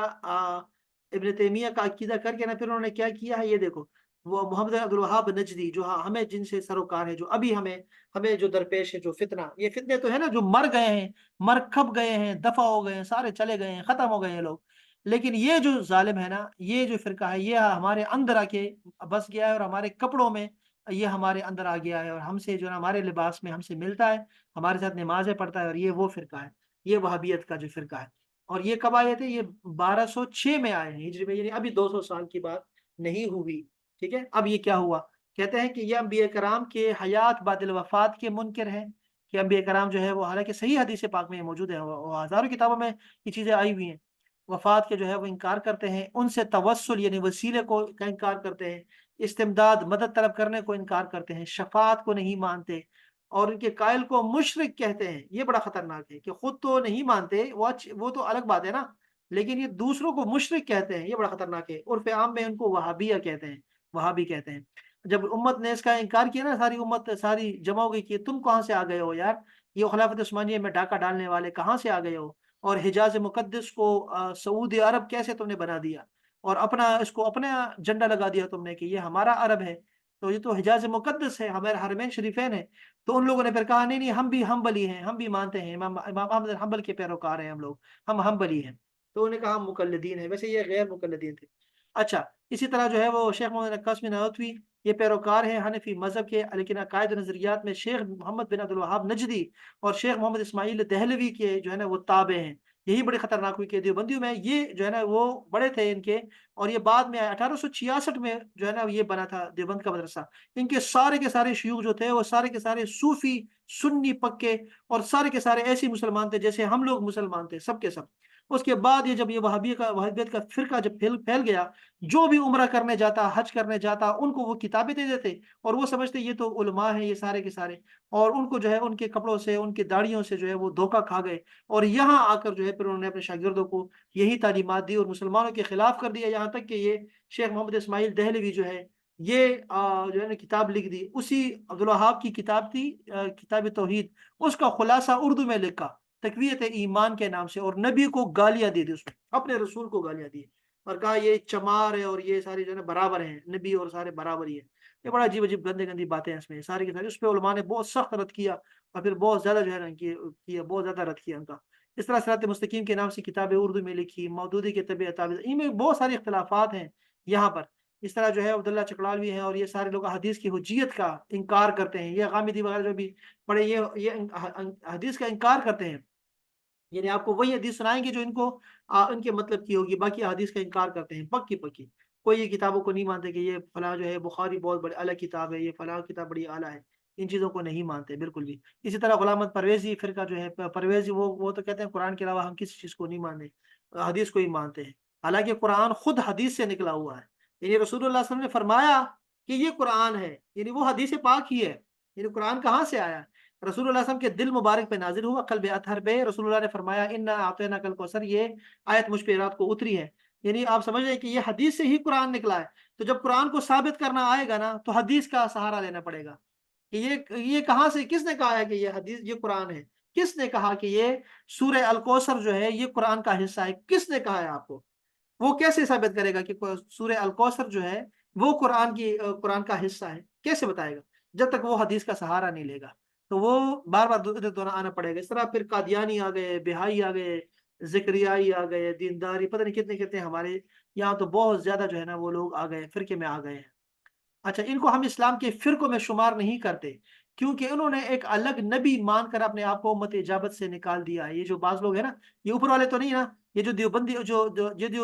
ابن تیمیہ کا عقیدہ کر کے نا، پھر انہوں نے کیا کیا ہے، یہ دیکھو، وہ محمد عبد الوہاب نجدی جو ہمیں جن سے سروکار ہے، جو ابھی ہمیں جو درپیش ہے، جو فتنہ، یہ فتنے تو ہے نا جو مر گئے ہیں، مر کھپ گئے ہیں، دفع ہو گئے ہیں، سارے چلے گئے ہیں، ختم ہو گئے ہیں لوگ، لیکن یہ جو ظالم ہے نا، یہ جو فرقہ ہے، یہ ہمارے اندر آ کے بس گیا ہے، اور ہمارے کپڑوں میں یہ ہمارے اندر آ گیا ہے، اور ہم سے جو ہے نا، ہمارے لباس میں ہم سے ملتا ہے، ہمارے ساتھ نمازیں پڑھتا ہے، اور یہ وہ فرقہ ہے، یہ وہابیت کا جو فرقہ ہے۔ اور یہ کب آئے تھے؟ یہ 1206 میں آئے ہیں ہجری میں، یعنی ابھی 200 سال کی بات نہیں ہوئی۔ ٹھیک ہے، اب یہ کیا ہوا؟ کہتے ہیں کہ یہ انبیاء کرام کے حیات بعد الوفات کے منکر ہیں، کہ انبیاء کرام جو ہے وہ، حالانکہ صحیح حدیث پاک میں یہ موجود ہے، وہ ہزاروں کتابوں میں یہ چیزیں آئی ہوئی ہیں، وفات کے جو ہے وہ انکار کرتے ہیں، ان سے توسل یعنی وسیلے کو کا انکار کرتے ہیں، استمداد مدد طلب کرنے کو انکار کرتے ہیں، شفاعت کو نہیں مانتے، اور ان کے قائل کو مشرک کہتے ہیں۔ یہ بڑا خطرناک ہے کہ خود تو نہیں مانتے، وہ تو الگ بات ہے نا، لیکن یہ دوسروں کو مشرک کہتے ہیں، یہ بڑا خطرناک ہے۔ عرف عام میں ان کو وہابیہ کہتے ہیں، وہابی کہتے ہیں۔ جب امت نے اس کا انکار کیا نا، ساری امت ساری جمع ہو گئی کہ تم کہاں سے آ گئے ہو یار، یہ خلافت عثمانیہ میں ڈاکہ ڈالنے والے کہاں سے آ گئے ہو، اور حجاز مقدس کو سعودی عرب کیسے تم نے بنا دیا، اور اس کو اپنا جھنڈا لگا دیا تم نے کہ یہ ہمارا عرب ہے، تو یہ تو حجاز مقدس ہے، ہمارے حرمین شریفین ہے۔ تو ان لوگوں نے پھر کہا نہیں نہیں، ہم بھی ہمبلی ہیں، ہم بھی مانتے ہیں، امام احمد حنبل کے پیروکار ہیں ہم لوگ، ہم ہمبلی ہیں۔ تو انہوں نے کہا ہم مقلدین ہیں، ویسے یہ غیر مقلدین تھے۔ اچھا، اسی طرح جو ہے وہ شیخ محمد نقاش بن نانوتوی، یہ پیروکار ہیں حنفی مذہب کے، لیکن عقائد و نظریات میں شیخ محمد بن عبد الوہاب نجدی اور شیخ محمد اسماعیل دہلوی کے جو ہے نا وہ تابع ہیں۔ یہی بڑی خطرناک ہوئی کہ دیوبندیوں میں یہ جو ہے نا وہ بڑے تھے ان کے، اور یہ بعد میں 1866 میں جو ہے نا یہ بنا تھا دیوبند کا مدرسہ۔ ان کے سارے شیوخ جو تھے وہ سارے کے سارے صوفی سنی پکے، اور سارے کے سارے ایسے مسلمان تھے جیسے ہم لوگ مسلمان تھے، سب کے سب۔ اس کے بعد یہ جب یہ وہابیت کا فرقہ جب پھیل گیا، جو بھی عمرہ کرنے جاتا، حج کرنے جاتا، ان کو وہ کتابیں دے دیتے، اور وہ سمجھتے یہ تو علماء ہیں یہ سارے کے سارے، اور ان کو جو ہے ان کے کپڑوں سے، ان کی داڑھیوں سے جو ہے وہ دھوکہ کھا گئے، اور یہاں آ کر جو ہے پھر انہوں نے اپنے شاگردوں کو یہی تعلیمات دی، اور مسلمانوں کے خلاف کر دیا، یہاں تک کہ یہ شیخ محمد اسماعیل دہلوی جو ہے یہ جو ہے نا کتاب لکھ دی، اسی عبدالوہاب کی کتاب تھی، کتاب توحید، اس کا خلاصہ اردو میں لکھا تقویت ایمان کے نام سے، اور نبی کو گالیاں دی اس میں، اپنے رسول کو گالیاں دی، اور کہا یہ چمار ہے، اور یہ سارے جو ہے نا برابر ہیں، نبی اور سارے برابر ہی ہیں۔ یہ بڑا عجیب عجیب گندے گندی باتیں ہیں اس میں، ساری کی ساری، اس پہ علماء نے بہت سخت رد کیا، اور پھر بہت زیادہ جو ہے نا کیا، بہت زیادہ رد کیا ان کا۔ اس طرح صراط مستقیم کے نام سے کتابیں اردو میں لکھی، مودودی کے طب تعویذ، ان میں بہت سارے اختلافات ہیں یہاں پر۔ اس طرح جو ہے عبداللہ چکڑالوی ہیں، اور یہ سارے لوگ حدیث کی حجیت کا انکار کرتے ہیں، یہ غامدی وغیرہ جو بھی پڑھے، یہ حدیث کا انکار کرتے ہیں، یعنی آپ کو وہی حدیث سنائیں گے جو ان کو ان کے مطلب کی ہوگی، باقی حدیث کا انکار کرتے ہیں پکی پکی، کوئی یہ کتابوں کو نہیں مانتے کہ یہ فلاں جو ہے بخاری بہت بڑی اعلیٰ کتاب ہے، یہ فلاں کتاب بڑی اعلیٰ ہے، ان چیزوں کو نہیں مانتے بالکل بھی. اسی طرح غلام احمد پرویزی فرقہ جو ہے پرویزی، وہ تو کہتے ہیں قرآن کے علاوہ ہم کسی چیز کو نہیں مانتے، حدیث کو ہی مانتے ہیں. حالانکہ قرآن خود حدیث سے نکلا ہوا ہے. یعنی رسول اللہ صلی اللہ علیہ وسلم نے فرمایا کہ یہ قرآن ہے، یعنی وہ حدیث پاک ہی ہے. یعنی قرآن کہاں سے آیا؟ رسول اللہ صلی اللہ علیہ وسلم کے دل مبارک پہ نازل ہوا، قلب اطہر پہ. رسول اللہ نے فرمایا انا اعطیناک الکوثر، یہ آیت مجھ پہ رات کو اتری ہے. یعنی آپ سمجھ رہے ہیں کہ یہ حدیث سے ہی قرآن نکلا ہے. تو جب قرآن کو ثابت کرنا آئے گا نا تو حدیث کا سہارا لینا پڑے گا کہ یہ کہاں سے، کس نے کہا ہے کہ یہ حدیث، یہ قرآن ہے؟ کس نے کہا کہ یہ سورہ الکوثر جو ہے یہ قرآن کا حصہ ہے؟ کس نے کہا ہے آپ کو؟ وہ کیسے ثابت کرے گا کہ سورہ الکوثر جو ہے وہ قرآن کا حصہ ہے؟ کیسے بتائے گا جب تک وہ حدیث کا سہارا نہیں لے گا؟ تو وہ بار بار دونوں آنا پڑے گا. اس طرح پھر قادیانی آ گئے، بہائی آ گئے، ذکریائی آ گئے، دینداری، پتہ نہیں کتنے کتنے ہمارے یہاں تو بہت زیادہ جو ہے نا وہ لوگ آ گئے، فرقے میں آ گئے ہیں. اچھا، ان کو ہم اسلام کے فرقوں میں شمار نہیں کرتے کیونکہ انہوں نے ایک الگ نبی مان کر اپنے آپ کو امت اجابت سے نکال دیا ہے. یہ جو بعض لوگ ہیں نا، یہ اوپر والے تو نہیں نا، یہ جو دیوبندی،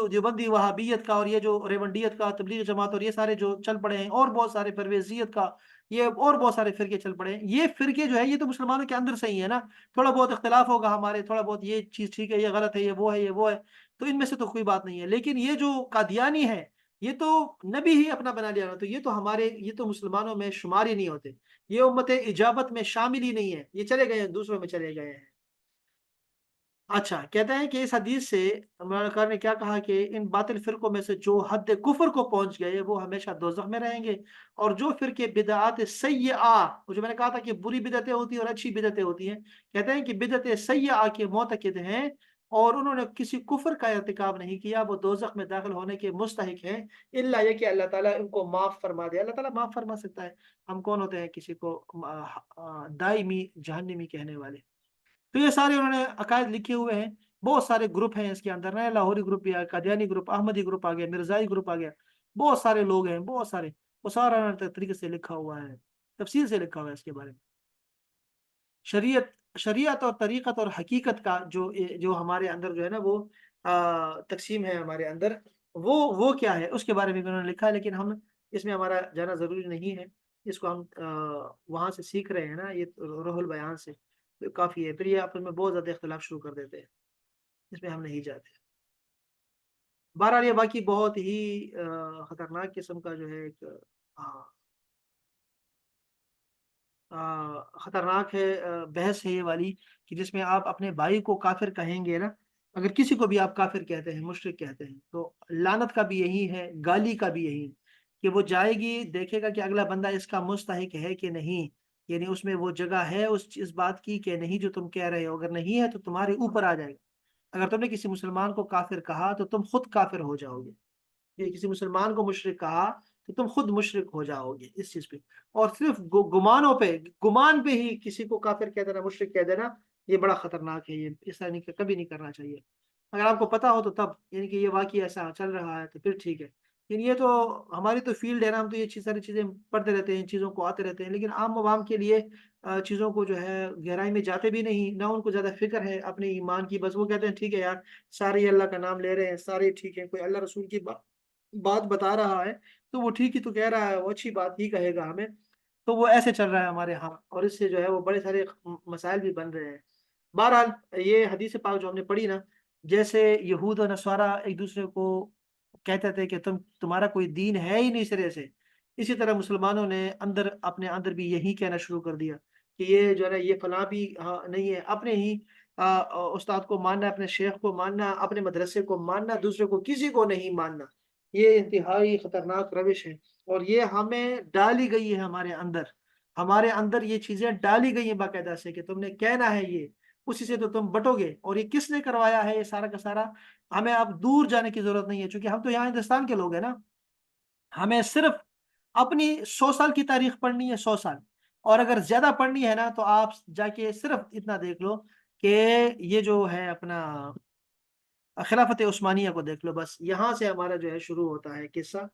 دیوبندی وہابیت کا، اور یہ جو ریونڈیت کا، تبلیغ جماعت، اور یہ سارے جو چل پڑے ہیں، اور بہت سارے پرویزیت کا، یہ اور بہت سارے فرقے چل پڑے ہیں. یہ فرقے جو ہے یہ تو مسلمانوں کے اندر سے ہی ہے نا. تھوڑا بہت اختلاف ہوگا ہمارے، تھوڑا بہت یہ چیز ٹھیک ہے، یہ غلط ہے، یہ وہ ہے، یہ وہ ہے، تو ان میں سے تو کوئی بات نہیں ہے. لیکن یہ جو قادیانی ہے یہ تو نبی ہی اپنا بنا لیا نا، تو یہ تو مسلمانوں میں شمار ہی نہیں ہوتے. یہ امت اجابت میں شامل ہی نہیں ہے، یہ چلے گئے ہیں، دوسروں میں چلے گئے ہیں. اچھا، کہتے ہیں کہ اس حدیث سے مولانا کار نے کیا کہا کہ ان باطل فرقوں میں سے جو حد کفر کو پہنچ گئے وہ ہمیشہ دوزخ میں رہیں گے، اور جو فرقے بدعات سیئہ، وہ جو میں نے کہا تھا کہ بری بدعتیں ہوتی ہیں اور اچھی بدعتیں ہوتی ہیں، کہتے ہیں کہ بدعت سیئہ کے معتقد ہیں اور انہوں نے کسی کفر کا ارتکاب نہیں کیا، وہ دوزخ میں داخل ہونے کے مستحق ہیں، الا یہ کہ اللہ تعالیٰ ان کو معاف فرما دے. اللہ تعالیٰ معاف فرما سکتا ہے. ہم کون ہوتے ہیں کسی کو دائمی جہنمی کہنے والے؟ تو یہ سارے انہوں نے عقائد لکھے ہوئے ہیں. بہت سارے گروپ ہیں اس کے اندر، نیا لاہوری گروپ بھی آیا، قادیانی گروپ، احمدی گروپ آ گیا، مرزائی گروپ آ گیا، بہت سارے لوگ ہیں، بہت سارے. وہ سارا انہوں نے طریقے سے لکھا ہوا ہے، تفصیل سے لکھا ہوا ہے اس کے بارے میں. شریعت اور طریقت اور حقیقت کا جو ہمارے اندر جو ہے نا وہ تقسیم ہے ہمارے اندر، وہ کیا ہے اس کے بارے میں بھی انہوں نے لکھا ہے. لیکن ہم اس میں ہمارا جانا ضروری نہیں ہے، اس کو ہم وہاں سے سیکھ رہے ہیں نا، یہ روح البیان سے، تو کافی ہے. پھر یہ آپس میں بہت زیادہ اختلاف شروع کر دیتے ہیں، اس میں ہم نہیں جاتے. بہرحال یہ باقی بہت ہی خطرناک قسم کا جو ہے ایک خطرناک ہے بحث ہے یہ والی، کہ جس میں آپ اپنے بھائی کو کافر کہیں گے نا. اگر کسی کو بھی آپ کافر کہتے ہیں، مشرک کہتے ہیں، تو لعنت کا بھی یہی ہے، گالی کا بھی یہی ہے کہ وہ جائے گی، دیکھے گا کہ اگلا بندہ اس کا مستحق ہے کہ نہیں، یعنی اس میں وہ جگہ ہے اس بات کی کہ نہیں جو تم کہہ رہے ہو. اگر نہیں ہے تو تمہارے اوپر آ جائے گا. اگر تم نے کسی مسلمان کو کافر کہا تو تم خود کافر ہو جاؤ گے. کہ کسی مسلمان کو مشرک کہا تو تم خود مشرک ہو جاؤ گے اس چیز پہ. اور صرف گمانوں پہ، گمان پہ ہی کسی کو کافر کہہ دینا، مشرک کہہ دینا، یہ بڑا خطرناک ہے. یہ اس طرح نہیں، کبھی نہیں کرنا چاہیے. اگر آپ کو پتا ہو تو تب، یعنی کہ یہ واقعی ایسا چل رہا ہے تو پھر ٹھیک ہے. لیکن یہ تو ہماری تو فیلڈ ہے نا، ہم تو یہ ساری چیزیں پڑھتے رہتے ہیں، چیزوں کو آتے رہتے ہیں، لیکن عام عوام کے لیے چیزوں کو جو ہے گہرائی میں جاتے بھی نہیں، نہ ان کو زیادہ فکر ہے اپنے ایمان کی. بس وہ کہتے ہیں ٹھیک ہے یار، سارے اللہ کا نام لے رہے ہیں، سارے ٹھیک ہے، کوئی اللہ رسول کی بات بتا رہا ہے تو وہ ٹھیک ہی تو کہہ رہا ہے، وہ اچھی بات ہی کہے گا ہمیں. تو وہ ایسے چل رہا ہے ہمارے ہاں، اور اس سے جو ہے وہ بڑے سارے مسائل بھی بن رہے ہیں. بہرحال یہ حدیث پاک جو ہم نے پڑھی نا، جیسے یہود و نصارہ ایک دوسرے کو کہتے تھے کہ تمہارا کوئی دین ہے ہی نہیں سرے سے، اسی طرح مسلمانوں نے اپنے اندر بھی یہی کہنا شروع کر دیا کہ یہ جو ہے نا یہ فلاں بھی نہیں ہے. اپنے ہی استاد کو ماننا، اپنے شیخ کو ماننا، اپنے مدرسے کو ماننا، دوسرے کو کسی کو نہیں ماننا، یہ انتہائی خطرناک روش ہے. اور یہ ہمیں ڈالی گئی ہے ہمارے اندر یہ چیزیں ڈالی گئی ہیں باقاعدہ سے کہ تم نے کہنا ہے یہ، اسی سے تو تم بٹو گے. اور یہ کس نے کروایا ہے یہ سارا کا سارا؟ ہمیں اب دور جانے کی ضرورت نہیں ہے، چونکہ ہم تو یہاں ہندوستان کے لوگ ہیں نا. ہمیں صرف اپنی 100 سال کی تاریخ پڑھنی ہے، 100 سال. اور اگر زیادہ پڑھنی ہے نا تو آپ جا کے صرف اتنا دیکھ لو کہ یہ جو ہے اپنا خلافت عثمانیہ کو دیکھ لو. بس یہاں سے ہمارا جو ہے شروع ہوتا ہے قصہ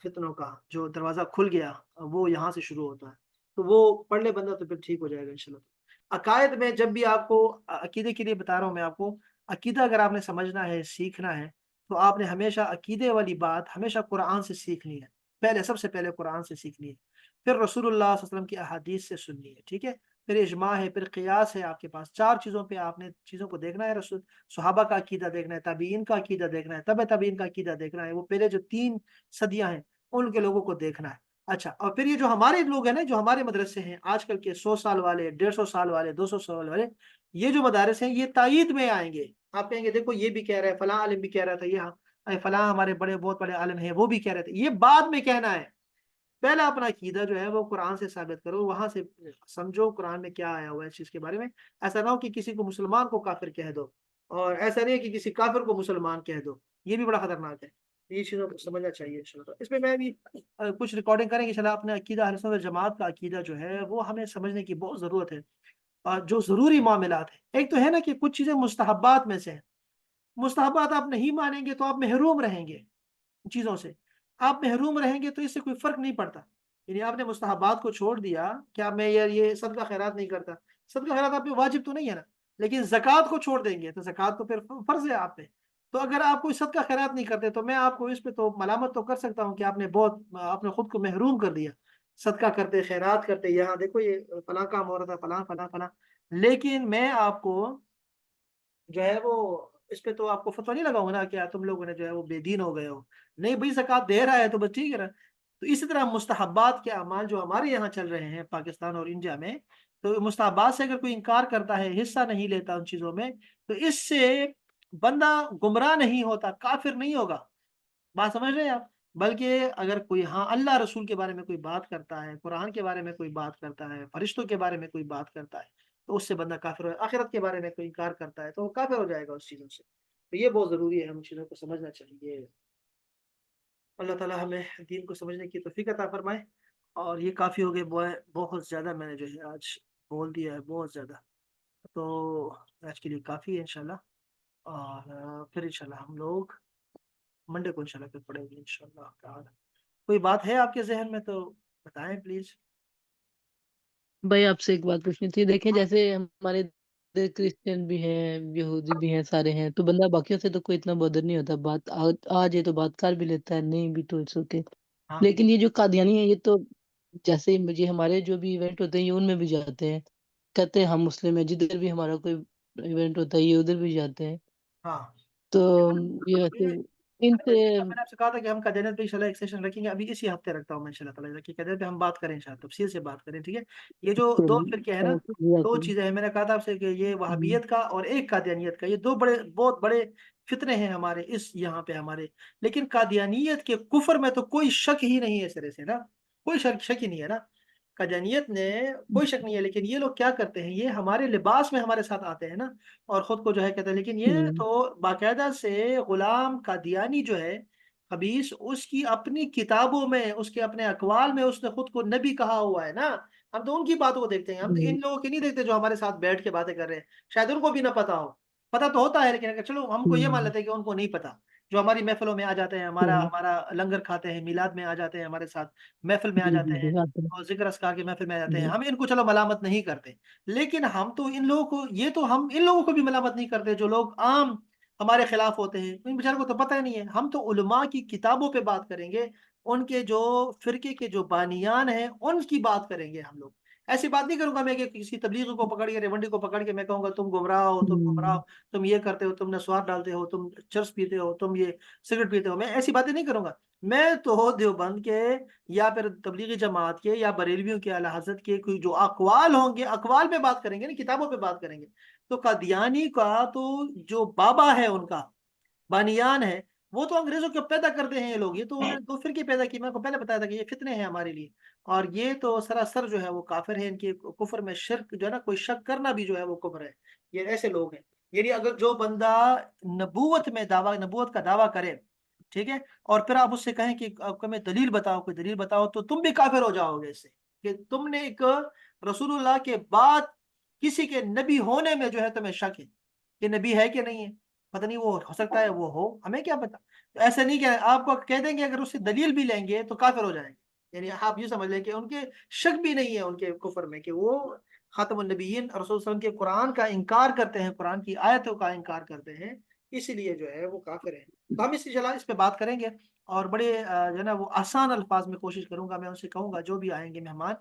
فتنوں کا، جو دروازہ کھل گیا وہ یہاں سے شروع ہوتا ہے. تو وہ پڑھ لے بندہ تو پھر ٹھیک ہو جائے گا انشاءاللہ. عقائد میں جب بھی آپ کو عقیدے کے لیے بتا رہا ہوں میں آپ کو، عقیدہ اگر آپ نے سمجھنا ہے، سیکھنا ہے، تو آپ نے ہمیشہ عقیدے والی بات ہمیشہ قرآن سے سیکھنی ہے. سب سے پہلے قرآن سے سیکھنی ہے. फिर रसूलुल्लाह सल्लल्लाहु अलैहि वसल्लम की अहादीस से सुननी है, ठीक है। फिर इजमा है, फिर क़ियास है आपके पास। 4 चीज़ों पे आपने चीज़ों को देखना है। रसूल सहाबा का अकीदा देखना है, ताबीइन का अकीदा देखना है, तबे ताबीइन का अकीदा देखना है, वो पहले जो 3 सदियाँ हैं उनके लोगों को देखना है। अच्छा, और फिर ये जो हमारे लोग हैं ना, जो हमारे मदरसे हैं आजकल के 100 साल वाले, 150 साल वाले, 200 साल वाले, ये जो मदारिस हैं ये तायीद में आएँगे। आप कहेंगे देखो ये भी कह रहा है, फलाँ आलिम भी कह रहा था, ये फलाँ हमारे बड़े बहुत बड़े आलिम हैं वो भी कह रहे थे। ये बाद में कहना है। पहला अपना अकीदा जो है वो कुरान से साबित करो, वहाँ से समझो कुरान में क्या आया हुआ है इस चीज़ के बारे में। ऐसा ना हो कि किसी को मुसलमान को काफ़िर कह दो, और ऐसा नहीं है कि किसी काफ़िर को मुसलमान कह दो, ये भी बड़ा खतरनाक है। ये चीज़ों को समझना चाहिए इंशाल्लाह। इसमें मैं भी कुछ रिकॉर्डिंग करेंगे इंशाल्लाह। अपने अकीदा अहले सुन्नत वल जमात का अकीदा जो है वो हमें समझने की बहुत ज़रूरत है। और जो ज़रूरी मामलात हैं, एक तो है ना कि कुछ चीज़ें मुस्तहब्बात में से हैं। मुस्तहब्बात आप नहीं मानेंगे तो आप महरूम रहेंगे चीज़ों से। आप महरूम रहेंगे तो इससे कोई फ़र्क नहीं पड़ता। यानी आपने मुस्तहबात को छोड़ दिया, क्या मैं यार ये सदका खैरात नहीं करता। सदका खैरात आप पे वाजिब तो नहीं है ना, लेकिन ज़कात को छोड़ देंगे तो ज़कात तो फिर फ़र्ज़ है आप पे। तो अगर आप कोई सदका खैरात नहीं करते तो मैं आपको इस पे तो मलामत तो कर सकता हूँ कि आपने खुद को महरूम कर दिया। सदका करते, खैरात करते, यहाँ देखो ये फलाँ काम हो रहा था, फलाँ, फलाँ, फलाँ। लेकिन मैं आपको जो है वो इस पे तो आपको फतवा नहीं लगाऊँगा ना, क्या तुम लोगों ने जो है वो बेदीन हो गए हो। नहीं भई, ज़कात दे रहा है तो बस ठीक है ना। तो इसी तरह मुस्तहब्बात के अमाल जो हमारे यहाँ चल रहे हैं पाकिस्तान और इंडिया में, तो मुस्तहब्बात से अगर कोई इनकार करता है, हिस्सा नहीं लेता उन चीज़ों में, तो इससे बंदा गुमराह नहीं होता, काफ़िर नहीं होगा। बात समझ रहे हैं आप? बल्कि अगर कोई हाँ, अल्लाह रसूल के बारे में कोई बात करता है, कुरान के बारे में कोई बात करता है, फरिश्तों के बारे में कोई बात करता है, तो उससे बंदा काफ़िर हो। आखिरत के बारे में कोई इनकार करता है, तो वो काफ़िर हो जाएगा उस चीज़ों से। तो ये बहुत ज़रूरी है, हम चीज़ों को समझना चाहिए। अल्लाह ताला हमें दीन को समझने की तौफ़ीक अता फ़रमाए। और ये काफ़ी हो गए, बहुत ज़्यादा मैंने जो है आज बोल दिया है, बहुत ज़्यादा। तो आज के लिए काफ़ी है इंशाल्लाह। और फिर इंशाल्लाह हम लोग मंडे को इंशाल्लाह फिर पढ़ेंगे इंशाल्लाह ताला। कोई बात है आपके ज़हन में तो बताएँ प्लीज़? भाई आपसे एक बात पूछनी थी। देखें जैसे हमारे इधर क्रिश्चियन भी हैं, यहूदी भी हैं, सारे हैं, तो बंदा बाकियों से तो कोई इतना बॉदर नहीं होता। बात आ जाए तो बात कर भी लेता है, नहीं भी तो इट्स ओके। हाँ, लेकिन ये जो कादियानी है, ये तो जैसे ही मुझे हमारे जो भी इवेंट होते हैं ये उनमें भी जाते हैं, कहते हैं हम मुस्लिम हैं। जिधर भी हमारा कोई इवेंट होता है ये उधर भी जाते हैं। हाँ। तो ये ये ऐसे इनसे मैंने आपसे कहा था कि हम कदेनत पे इंशाल्लाह एक सेशन रखेंगे, अभी इसी हफ्ते रखता हूँ मैं इंशाल्लाह ताला, कि कदेनत पे हम बात करें इंशाल्लाह, तफसील से बात करें, ठीक है? ये जो 2 फ़िरके हैं ना, 2 चीज़ें हैं, मैंने कहा था आपसे कि ये वहाबियत का और एक कादियानियत का, ये 2 बहुत बड़े फ़ितने हैं हमारे इस यहाँ पे हमारे। लेकिन कादियानियत के कुफ़र में तो कोई शक ही नहीं है सिरे से ना, कोई शक शक ही नहीं है ना। कादियानियत ने कोई शक नहीं है, लेकिन ये लोग क्या करते हैं, ये हमारे लिबास में हमारे साथ आते हैं ना, और खुद को जो है कहते हैं, लेकिन ये तो बाकायदा से गुलाम कादियानी जो है खबीस, उसकी अपनी किताबों में, उसके अपने अक़वाल में उसने खुद को नबी कहा हुआ है ना। हम तो उनकी बातों को देखते हैं, हम तो इन लोगों की नहीं देखते जो हमारे साथ बैठ के बातें कर रहे हैं। शायद उनको भी ना पता हो, पता तो होता है, लेकिन अगर चलो हमको ये मान लेते हैं कि उनको नहीं पता। जो हमारी महफ़िलों में आ जाते हैं, हमारा हमारा लंगर खाते हैं, मिलाद में आ जाते हैं हमारे साथ, महफ़िल में आ जी जाते जी हैं, जी आते हैं। और ज़िक्र अस्कार की महफ़िल में आ जाते हैं। जी। हम इनको चलो मलामत नहीं करते, लेकिन हम तो इन लोगों को, ये तो हम इन लोगों को भी मलामत नहीं करते जो लोग आम हमारे खिलाफ होते हैं। इन बेचारों को तो पता ही नहीं है। हम तो उलमा की किताबों पे बात करेंगे, उनके जो फ़िरके के जो बानियान हैं, उनकी बात करेंगे हम लोग। ऐसी बात नहीं करूँगा मैं कि किसी तबलीगी को पकड़ के, रेवंडी को पकड़ के मैं कहूँगा तुम गुमराह हो, तुम ये करते हो, तुम नस्वार डालते हो, तुम चरस पीते हो, तुम ये सिगरेट पीते हो। मैं ऐसी बातें नहीं करूँगा। मैं तो देवबंद के या फिर तबलीगी जमात के या बरेलवियों के आला हज़रत के कोई जो अक़वाल होंगे, अक़वाल पे बात करेंगे ना, किताबों पे बात करेंगे। तो कादियानी का तो जो बाबा है उनका, बानियान है, वो तो अंग्रेज़ों के पैदा करते हैं ये लोग। ये तो उन्होंने 2 फ़िरके पैदा किए। मैंने आपको पहले बताया था कि ये फ़ितने हैं हमारे लिए, और ये तो सरासर जो है वो काफ़िर हैं। इनके कुफ़र में शिर्क जो है ना, कोई शक करना भी जो है वो कुफ़र है। ये ऐसे लोग हैं। यानी अगर जो बंदा नबूवत का दावा करे, ठीक है? और फिर आप उससे कहें कि आप हमें दलील बताओ, कोई दलील बताओ, तो तुम भी काफ़िर हो जाओगे इससे, कि तुमने एक रसूलुल्लाह के बाद किसी के नबी होने में जो है तुम्हें शक है, कि नबी है कि नहीं है? पता नहीं, वो हो सकता है वो हो, हमें क्या पता? तो ऐसा नहीं, कह आपको कह देंगे, अगर उससे दलील भी लेंगे तो काफ़िर हो जाएँगे। यानी आप ये समझ लें कि उनके शक भी नहीं है उनके कुफ़र में, कि वो खातमुन नबिय्यीन रसूल सल्लल्लाहु अलैहि वसल्लम के कुरान का इनकार करते हैं, कुरान की आयतों का इनकार करते हैं, इसीलिए जो है वो काफ़िर हैं। तो हम इस पे बात करेंगे। और बड़े जो है ना वो आसान अल्फाज में कोशिश करूंगा, मैं उनसे कहूंगा जो भी आएंगे मेहमान,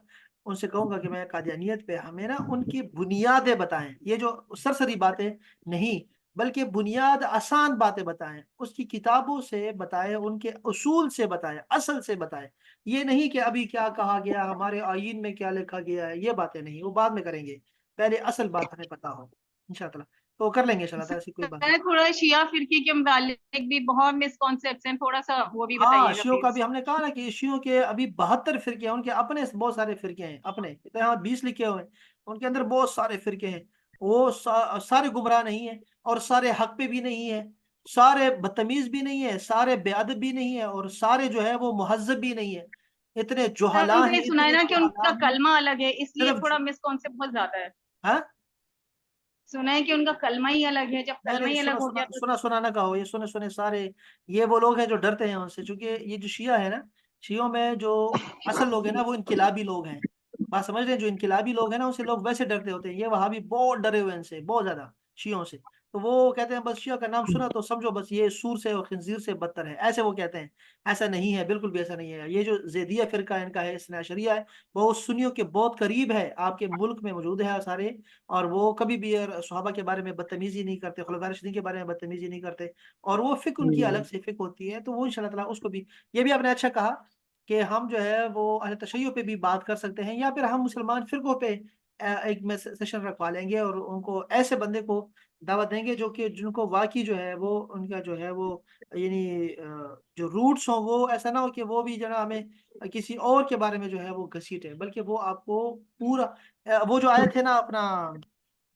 उनसे कहूंगा कि मैं कादियानियत पे हमें ना उनकी बुनियादें बताएं, ये जो सरसरी बातें नहीं, बल्कि बुनियाद आसान बातें बताएं, उसकी किताबों से बताएं, उनके उसूल से बताएं, असल से बताएं। ये नहीं कि अभी क्या कहा गया, हमारे आईन में क्या लिखा गया है, ये बातें नहीं, वो बाद में करेंगे, पहले असल बात हमें पता हो इंशाल्लाह। तो कर लेंगे इंशाल्लाह, ऐसी कोई बात नहीं। सर थोड़ा शिया फिरकी के मुतालिक भी बहुत मिसकॉन्सेप्शन, थोड़ा सा वो भी हाँ, बताइएगा शियों का प्लीज। भी हमने कहा ना कि शियों के अभी 72 फिरके हैं, उनके अपने बहुत सारे फिरके हैं अपने, तो यहाँ 20 लिखे हुए हैं, उनके अंदर बहुत सारे फिरके हैं। वो सारे गुमराह नहीं है, और सारे हक पे भी नहीं है, सारे बदतमीज भी नहीं है, सारे बेअदब भी नहीं है, और सारे जो है वो मुहज्जब भी नहीं है। इतने सर जुहला उनका हैं, ये सुना है इतने ना कि जुहला उनका हैं। कलमा अलग है, इसलिए सिर्फ थोड़ा मिसकॉन्सेप्ट बहुत ज्यादा है। हाँ, सुना है कि उनका कलमा ही अलग है, जब नहीं कलमा नहीं, ही सुना अलग हो सुना गया तो। सुना सुना ना कहो, ये सुने सुने सारे, ये वो लोग हैं जो डरते हैं उनसे, क्योंकि ये जो शिया है ना, शियों में जो असल लोग हैं ना वो इनकिलाबी लोग हैं। बात समझ रहे हैं, जो इनकिलाबी लोग हैं ना उनसे लोग वैसे डरते होते हैं, ये वहां भी बहुत डरे हुए हैं इनसे बहुत ज्यादा, शियों से। तो वो कहते हैं बस शिया का नाम सुना तो समझो बस ये सूर से और खंजीर से बदतर है, ऐसे वो कहते हैं। ऐसा नहीं है, बिल्कुल भी ऐसा नहीं है। ये जो जैदिया फिरका इनका है, इस्ना अशरिया है, वो सुन्नियों के बहुत करीब है, आपके मुल्क में मौजूद है सारे। और वो कभी भी सहाबा के बारे में बदतमीजी नहीं करते, खुलफाए राशिदीन के बारे में बदतमीजी नहीं करते, और वो फिक्र उनकी अलग से फिक्र होती है। तो वो इंशाल्लाह ताला उसको भी, ये भी आपने अच्छा कहा कि हम जो है वो अहले तशय्युह पे भी बात कर सकते हैं, या फिर हम मुसलमान फिरकों पे एक में सेशन रखवा लेंगे, और उनको ऐसे बंदे को दावत देंगे जो कि जिनको वाकई जो है वो उनका जो है वो यानी जो रूट्स हो, वो ऐसा ना हो कि वो भी जो है हमें किसी और के बारे में जो है वो घसीटे, बल्कि वो आपको पूरा वो जो आए थे ना अपना,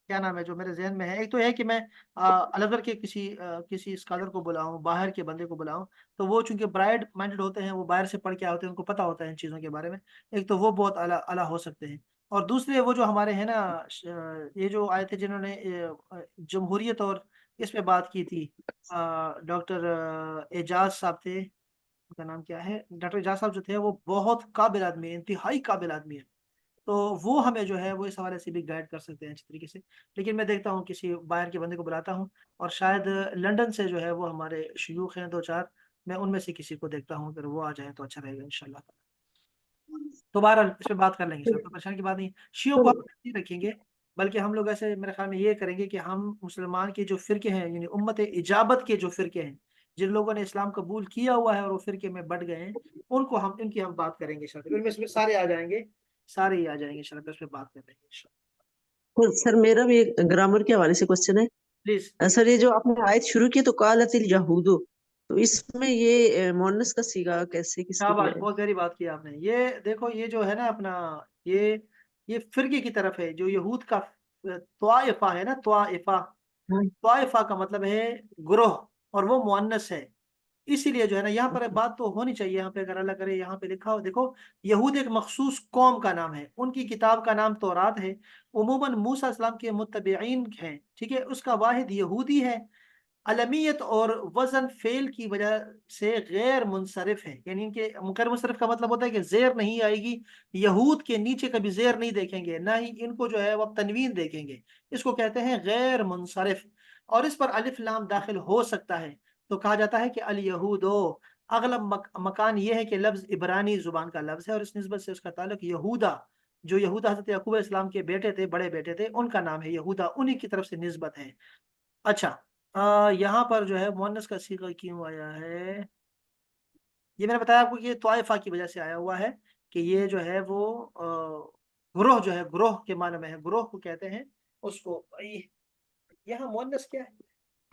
क्या नाम है जो मेरे जहन में है, एक तो है कि मैं अलगर के किसी स्कॉलर को बुलाऊं, बाहर के बंदे को बुलाऊं, तो वो चूंकि ब्राइड माइंडेड होते हैं, वो बाहर से पढ़ के आए होते हैं, उनको पता होता है इन चीज़ों के बारे में। एक तो वो बहुत अला अला हो सकते हैं, और दूसरे वो जो हमारे हैं ना ये जो आए थे जिन्होंने जमहूरियत और इस पे बात की थी, डॉक्टर एजाज साहब थे, उनका नाम क्या है, डॉक्टर एजाज साहब जो थे वो बहुत काबिल आदमी है, इंतहाई काबिल आदमी है। तो वो हमें जो है वो इस हवाले से भी गाइड कर सकते हैं अच्छी तरीके से। लेकिन मैं देखता हूँ किसी बाहर के बंदे को बुलाता हूँ, और शायद लंदन से जो है वो हमारे शयूख हैं दो चार, मैं उनमें से किसी को देखता हूँ, अगर वो आ जाए तो अच्छा रहेगा इंशाल्लाह। तो बहरहाल इस पे बात कर लेंगे सर, तो परेशानी की बात नहीं। शियों को हम नहीं रखेंगे, बल्कि हम लोग ऐसे मेरे ख्याल में ये करेंगे कि हम मुसलमान के जो फिरके हैं, यानी उम्मत इजाबत के जो फिरके हैं, जिन लोगों ने इस्लाम कबूल किया हुआ है और वो फिरके में बढ़ गए हैं, उनको हम इनकी हम बात करेंगे सर, इनमें इसमें सारे आ जाएंगे, सारे ही आ जाएंगे इंशाल्लाह, इस पे बात कर लेंगे इंशाल्लाह। तो सर मेरा भी एक ग्रामर के हवाले से क्वेश्चन है। प्लीज। सर ये जो आपने आयत शुरू की तो कालतिल यहूदो, तो इसमें ये मुअन्नस का सीगा कैसे किसने शाबाश, किया है? बहुत गहरी बात की आपने। ये देखो, ये जो है ना अपना, ये ये फिरके की तरफ है, जो यहूद का त्वाइफा है ना, त्वाइफा, हाँ। त्वाइफा का मतलब है ग्रोह, और वो मुअन्नस है। इसीलिए जो है ना यहाँ पर बात तो होनी चाहिए, यहाँ पे अगर अल्लाह करे यहाँ पे लिखा हो, देखो यहूद एक मखसूस कौम का नाम है, उनकी किताब का नाम तौरात है, उमूमन मूसा अलैहिस्सलाम के मुत्तबईन हैं, ठीक है, उसका वाहिद यहूदी है। अलमियत और वजन फेल की वजह से गैर मुनसरिफ है, यानी इनके गैर मुनसरिफ का मतलब होता है कि जेर नहीं आएगी, यहूद के नीचे कभी जेर नहीं देखेंगे, ना ही इनको जो है वो तनवीन देखेंगे, इसको कहते हैं गैर मुनसरिफ। और इस पर अलिफ लाम दाखिल हो सकता है, तो कहा जाता है कि अल यहूदो, अगलब मकान ये है कि लफ्ज इब्रानी जुबान का लफ्ज है, और इस निस्बत से उसका ताल्लुक यहूदा, जो यहूदा हजरत याकूब इस्लाम के बेटे थे, बड़े बेटे थे, उनका नाम है यहूदा, उन्हीं की तरफ से निस्बत है। अच्छा, यहाँ पर जो है मुअन्नस का सीगा क्यों आया है, ये मैंने बताया आपको कि ये तवाइफा की वजह से आया हुआ है, कि ये जो है वो ग्रोह जो है, ग्रोह के माने में है, ग्रोह को कहते हैं उसको। यहाँ मुअन्नस क्या है,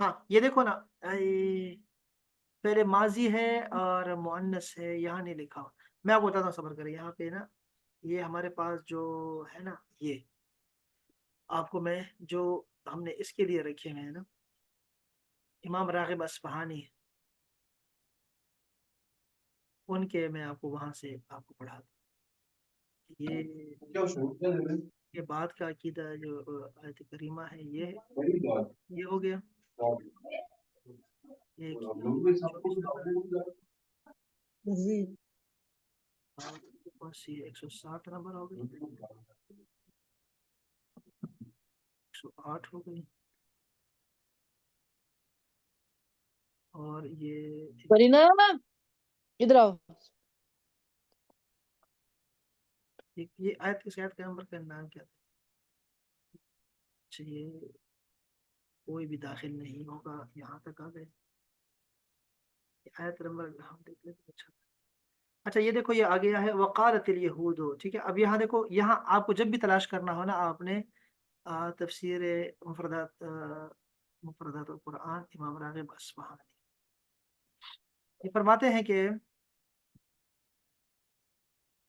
हाँ ये देखो ना, पहले माजी है और मुअन्नस है, यहाँ नहीं लिखा हुआ। मैं आपको बताता हूँ, सबर करें, यहाँ पे ना ये हमारे पास जो है ना, ये आपको मैं जो हमने इसके लिए रखे हुए हैं ना, इमाम रागिब अस्फहानी, उनके मैं आपको वहां से आपको पढ़ा दूं। ये बात का अकीदा जो आयत करीमा है, ये हो गया, ये 24 नंबर, जी। और कौन सी 160 नंबर हो गई, 108 हो गई, और ये परिणाम इधर आओ। ये आयत किस आयत का नंबर का नाम क्या था? अच्छा, ये कोई भी दाखिल नहीं होगा, यहाँ तक आ गए। ये आयत नंबर हम देख लेते हैं। अच्छा ये देखो, ये आ गया है वक़ालतिल यहूद, ठीक है। अब यहाँ देखो, यहाँ आपको जब भी तलाश करना हो ना, आपने तफसीर मुफरदात कुरान इमाम राग़िब अस्फ़हानी, ये फरमाते हैं कि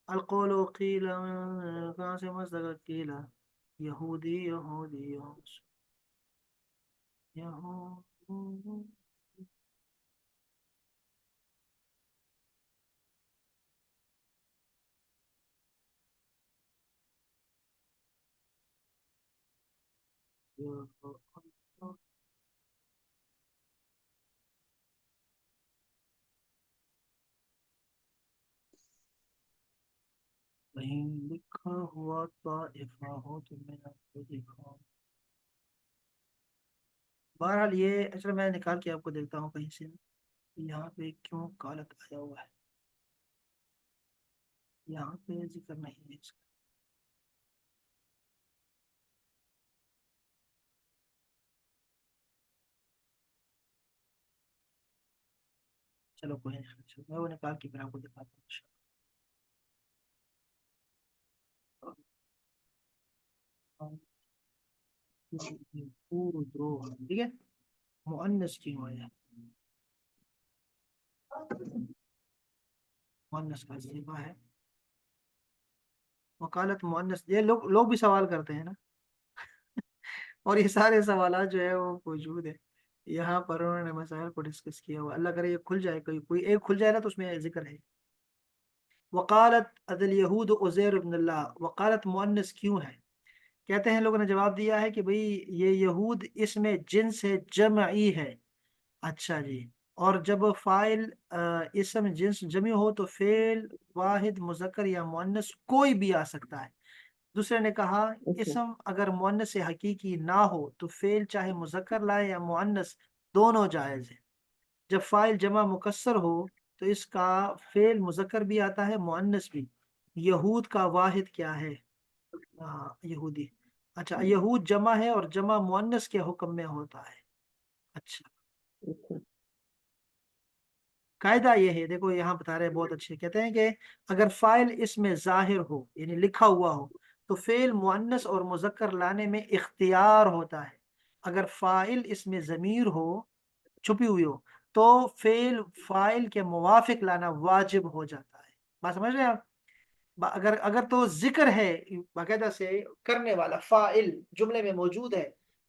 अलक़ौलु क़ील, कहाँ से मसदर क़ील, यहूदी यहूदी यहूदी कहीं लिखा हुआ ताइफा हो तो मैं आपको दिखाऊं। बहरहाल ये अच्छा, मैं निकाल के आपको देखता हूँ कहीं से, यहाँ पे क्यों कालत आया हुआ है, यहाँ पे जिक्र नहीं है इसका। चलो कोई नहीं, चलो मैं वो निकाल के फिर आपको दिखाता हूँ इंशाअल्लाह। ठीक है, मुअन्नस की हुआ है, मुअन्नस का सिफा है, वकालत मुअन्नस। ये लोग भी सवाल करते हैं ना, और ये सारे सवाल जो है वो मौजूद है यहाँ पर, उन्होंने मसाइल को डिस्कस किया हुआ। अल्लाह करे ये खुल जाए, कोई कोई एक खुल जाए ना तो उसमें जिक्र है। वकालत अदल यहूद उज़ैर इब्न अल्लाह, वकालत मुअन्नस क्यों है? कहते हैं लोगों ने जवाब दिया है कि भाई ये यहूद इसमें जिन्स है, जमई है। अच्छा जी, और जब फाइल इसम जिन्स जमी हो तो फेल वाहिद मुज़क्कर या मुअन्नस कोई भी आ सकता है। दूसरे ने कहा अच्छा। इसम अगर मुअन्नस से हकीकी ना हो तो फेल चाहे मुज़क्कर लाए या मुअन्नस, दोनों जायज़ है। जब फाइल जमा मुकस्सर हो तो इसका फेल मुज़क्कर भी आता है, मुअन्नस भी। यहूद का वाहिद क्या है? यहूदी। अच्छा, यहूद जमा है और जमा मुअन्नस के हुक्म में होता है। अच्छा, अच्छा। कायदा ये है, देखो यहाँ बता रहे हैं बहुत अच्छे, कहते हैं कि अगर फाइल इसमें जाहिर हो यानी लिखा हुआ हो तो फेल मुअन्नस और मुज़क्कर लाने में इख्तियार होता है। अगर फाइल इसमें ज़मीर हो, छुपी हुई हो, तो फेल फाइल के मुवाफिक लाना वाजिब हो जाता है। बात समझ रहे हैं आप? अगर अगर तो जिक्र है बाकायदा से, करने वाला फाइल जुमले में मौजूद है,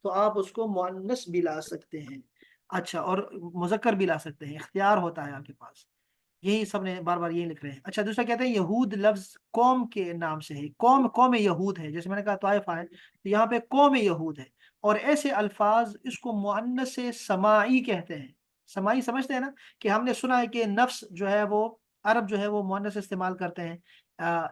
तो आप उसको मुअन्नस भी ला सकते हैं। अच्छा, और मुज़क्कर भी ला सकते हैं, इख्तियार होता है आपके पास। यही सब ने बार बार यही लिख रहे हैं। अच्छा, दूसरा कहते हैं यहूद लफ्ज कौम के नाम से है, कौम कौम यहूद है, जैसे मैंने कहा ताइफा है तो यहाँ पे कौम यहूद है। और ऐसे अल्फाज इसको मुअन्नस से समाई कहते हैं। समाई समझते हैं ना, कि हमने सुना है कि नफ्स जो है वो अरब जो है वो मुअन्नस इस्तेमाल करते हैं।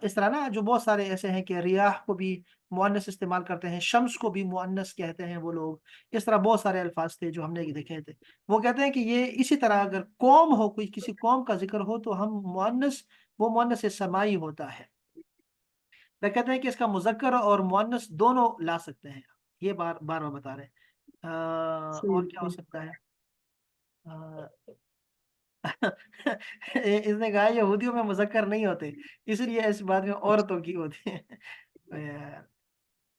इस तरह ना जो बहुत सारे ऐसे हैं कि रियाह को भी मुअन्नस इस्तेमाल करते हैं, शम्स को भी मुअन्नस कहते हैं वो लोग। इस तरह बहुत सारे अल्फाज थे जो हमने देखे थे। वो कहते हैं कि ये इसी तरह अगर कौम हो, कोई किसी कौम का जिक्र हो तो हम मुअन्नस, वो मुअन्नस से समाई होता है। वे कहते हैं कि इसका मुज़क्कर और मुअन्नस दोनों ला सकते हैं। ये बार बार बार बता रहे हैं। सही और क्या हो है। सकता है? अ, इसने कहा यहूदियों में मुज़क्कर नहीं होते, इसलिए इस बात में औरतों की होती है। यार,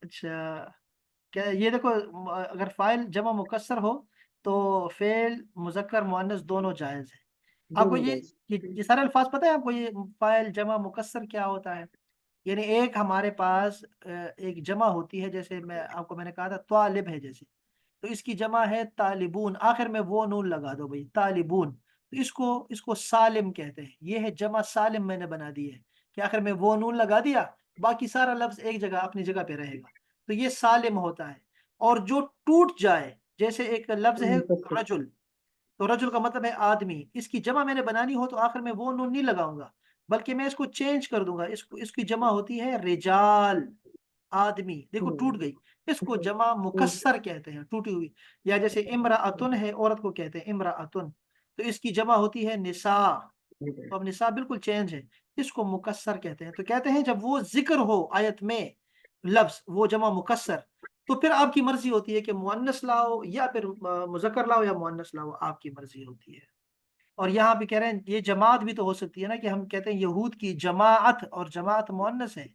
अच्छा, क्या ये देखो, अगर फाइल जमा मुकस्सर हो तो फेल मुज़क्कर मुअन्नस दोनों जायज़ है। आपको दोनों ये जायज। ये सारे अल्फाज पता है आपको, ये फाइल जमा मुकस्सर क्या होता है? यानी एक हमारे पास एक जमा होती है, जैसे मैंने कहा था तालिब है जैसे, तो इसकी जमा है तालिबून, आखिर में वो नून लगा दो भाई, तालिबून। तो इसको इसको सालिम कहते हैं। ये है जमा सालिम, मैंने बना दी है कि आखिर में वो नून लगा दिया, बाकी सारा लफ्ज एक जगह अपनी जगह पे रहेगा, तो ये सालिम होता है। और जो टूट जाए, जैसे एक लफ्ज है मुकस्सर। रजुल, तो रजुल का मतलब है आदमी, इसकी जमा मैंने बनानी हो तो आखिर में वो नून नहीं लगाऊंगा, बल्कि मैं इसको चेंज कर दूंगा, इसको इसकी जमा होती है रिजाल, आदमी। देखो टूट गई, इसको जमा मुकस्सर कहते हैं, टूटी हुई। या जैसे इम्राअतुन है, औरत को कहते हैं इम्राअतुन, तो इसकी जमा होती है निसा। तो अब निसाब बिल्कुल चेंज है, इसको मुकस्सर कहते हैं। तो कहते हैं जब वो जिक्र हो आयत में लफ्ज वो जमा मुकस्सर, तो फिर आपकी मर्जी होती है कि मुअन्नस लाओ या फिर मुज़क्कर लाओ या मुअन्नस लाओ, आपकी मर्जी होती है। और यहाँ पे कह रहे हैं ये जमात भी तो हो सकती है ना, कि हम कहते हैं यहूद की जमात, और जमात मुअन्नस है,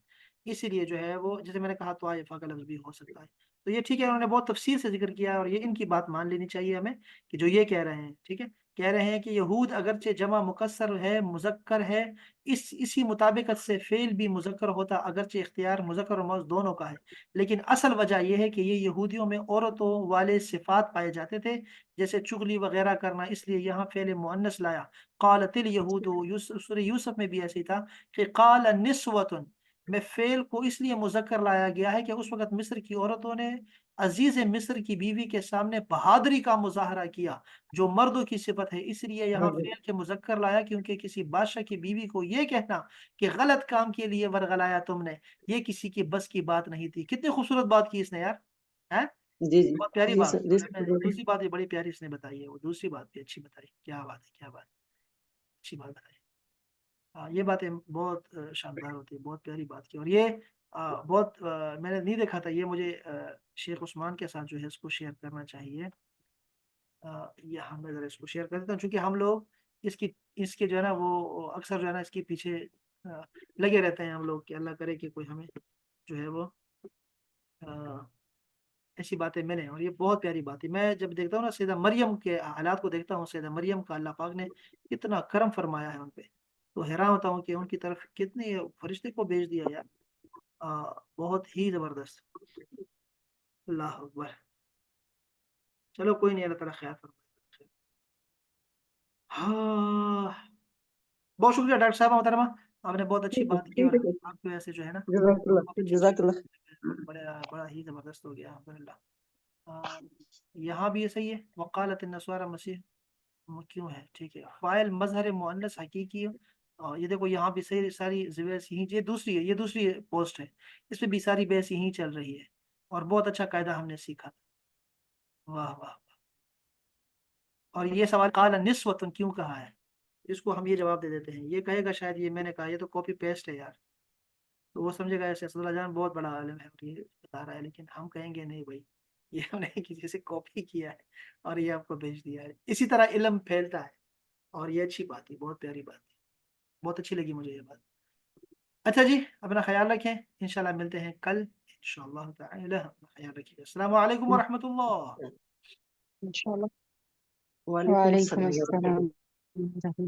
इसीलिए जो है वो जैसे मैंने कहा तवाइफा का लफ्ज भी हो सकता है। तो ये ठीक है, उन्होंने बहुत तफसील से जिक्र किया है, और ये इनकी बात मान लेनी चाहिए हमें कि जो ये कह रहे हैं, ठीक है, कह रहे हैं कि यहूद अगरचे जमा मुकस्सर है मुज़क्कर है, इसी मुताबिकत से फेल भी मुज़क्कर होता, अगरचे इख्तियार मुज़क्कर और मुअन्नस दोनों का है, लेकिन असल वजह यह है कि ये यहूदियों में औरतों वाले सिफात पाए जाते थे, जैसे चुगली वगैरह करना, इसलिए यहाँ फेल मुअन्नस लाया। क़ालतिल यहूद, सूरह यूसुफ में भी ऐसे ही था कि क़ाल निस्वतुन, में फेल को इसलिए मुज़क्कर लाया गया है कि उस वक्त मिस्र की औरतों ने अजीज मिस्र की बीवी के सामने बहादुरी का मुजाहरा किया, जो मर्दों की सिफत है, इसलिए यहाँ फेल के मुज़क्कर लाया, क्योंकि किसी बादशाह की बीवी को ये कहना कि गलत काम के लिए वर्गलाया तुमने, ये किसी की बस की बात नहीं थी। कितनी खूबसूरत बात की इसने यार, है जी जी बहुत प्यारी जी बात। सर, जी सर, दूसरी बात भी बड़ी प्यारी इसने बताई है, वो दूसरी बात भी अच्छी बताई, क्या बात है, क्या बात, अच्छी बात बताई। हाँ, ये बातें बहुत शानदार होती है, बहुत प्यारी बात की। और ये बहुत मैंने नहीं देखा था ये, मुझे शेख उस्मान के साथ जो है इसको शेयर करना चाहिए। ये मैं ज़रा इसको शेयर कर देता हूँ, चूँकि हम लोग इसकी इसके जो है ना वो अक्सर जो है ना इसके पीछे अ, लगे रहते हैं हम लोग, कि अल्लाह करे कि कोई हमें जो है वो अ, ऐसी बातें मिले। और ये बहुत प्यारी बात है, मैं जब देखता हूँ ना सैयदा मरियम के हालात को देखता हूँ, सैयदा मरियम का अल्लाह पाक ने कितना करम फरमाया है उन पे, तो हैरान होता हूँ कि उनकी तरफ कितने फरिश्ते को भेज दिया यार। बहुत ही जबरदस्त। अल्लाह अकबर। चलो कोई नहीं, अल्लाह ताला खैर फरमाए। हाँ, बहुत शुक्रिया डॉक्टर साहब मोहतरमा, आपने बहुत अच्छी बात की, और ठीक है, आपकी वजह से जो है ना बहुत जज़ाकल्लाह अच्छी अच्छी जज़ाकल्लाह। बड़ा बड़ा ही जबरदस्त हो गया अल्हम्दुलिल्लाह। यहाँ भी ये सही है, वकालत नस्वारा मसीह क्यों है, ठीक है, फाइल मजहर मुअन्नस हकीकी है। ये देखो यहाँ भी सही सारी बहस यही, ये दूसरी है, ये दूसरी पोस्ट है, इसमें भी सारी बहस यही चल रही है, और बहुत अच्छा कायदा हमने सीखा। वाह वाह। और ये सवाल काला निस्वतन क्यों कहा है, इसको हम ये जवाब दे देते हैं, ये कहेगा शायद ये मैंने कहा, ये तो कॉपी पेस्ट है यार, तो वो समझेगा ऐसे असदुल्ला जान बहुत बड़ा आलिम है और ये बता रहा है, लेकिन हम कहेंगे नहीं भाई, ये हमने किसी से कॉपी किया है और ये आपको भेज दिया है। इसी तरह इल्म फैलता है, और ये अच्छी बात है, बहुत प्यारी बात है, बहुत अच्छी लगी मुझे ये बात। अच्छा जी, अपना ख्याल रखें, इंशाल्लाह मिलते हैं कल इंशाल्लाह ताला, अपना ख्याल रखिएगा। अस्सलाम वालेकुम वरहमतुल्लाह। इंशाल्लाह। वालेकुम वालेकुम अस्सलाम। अस्सलाम।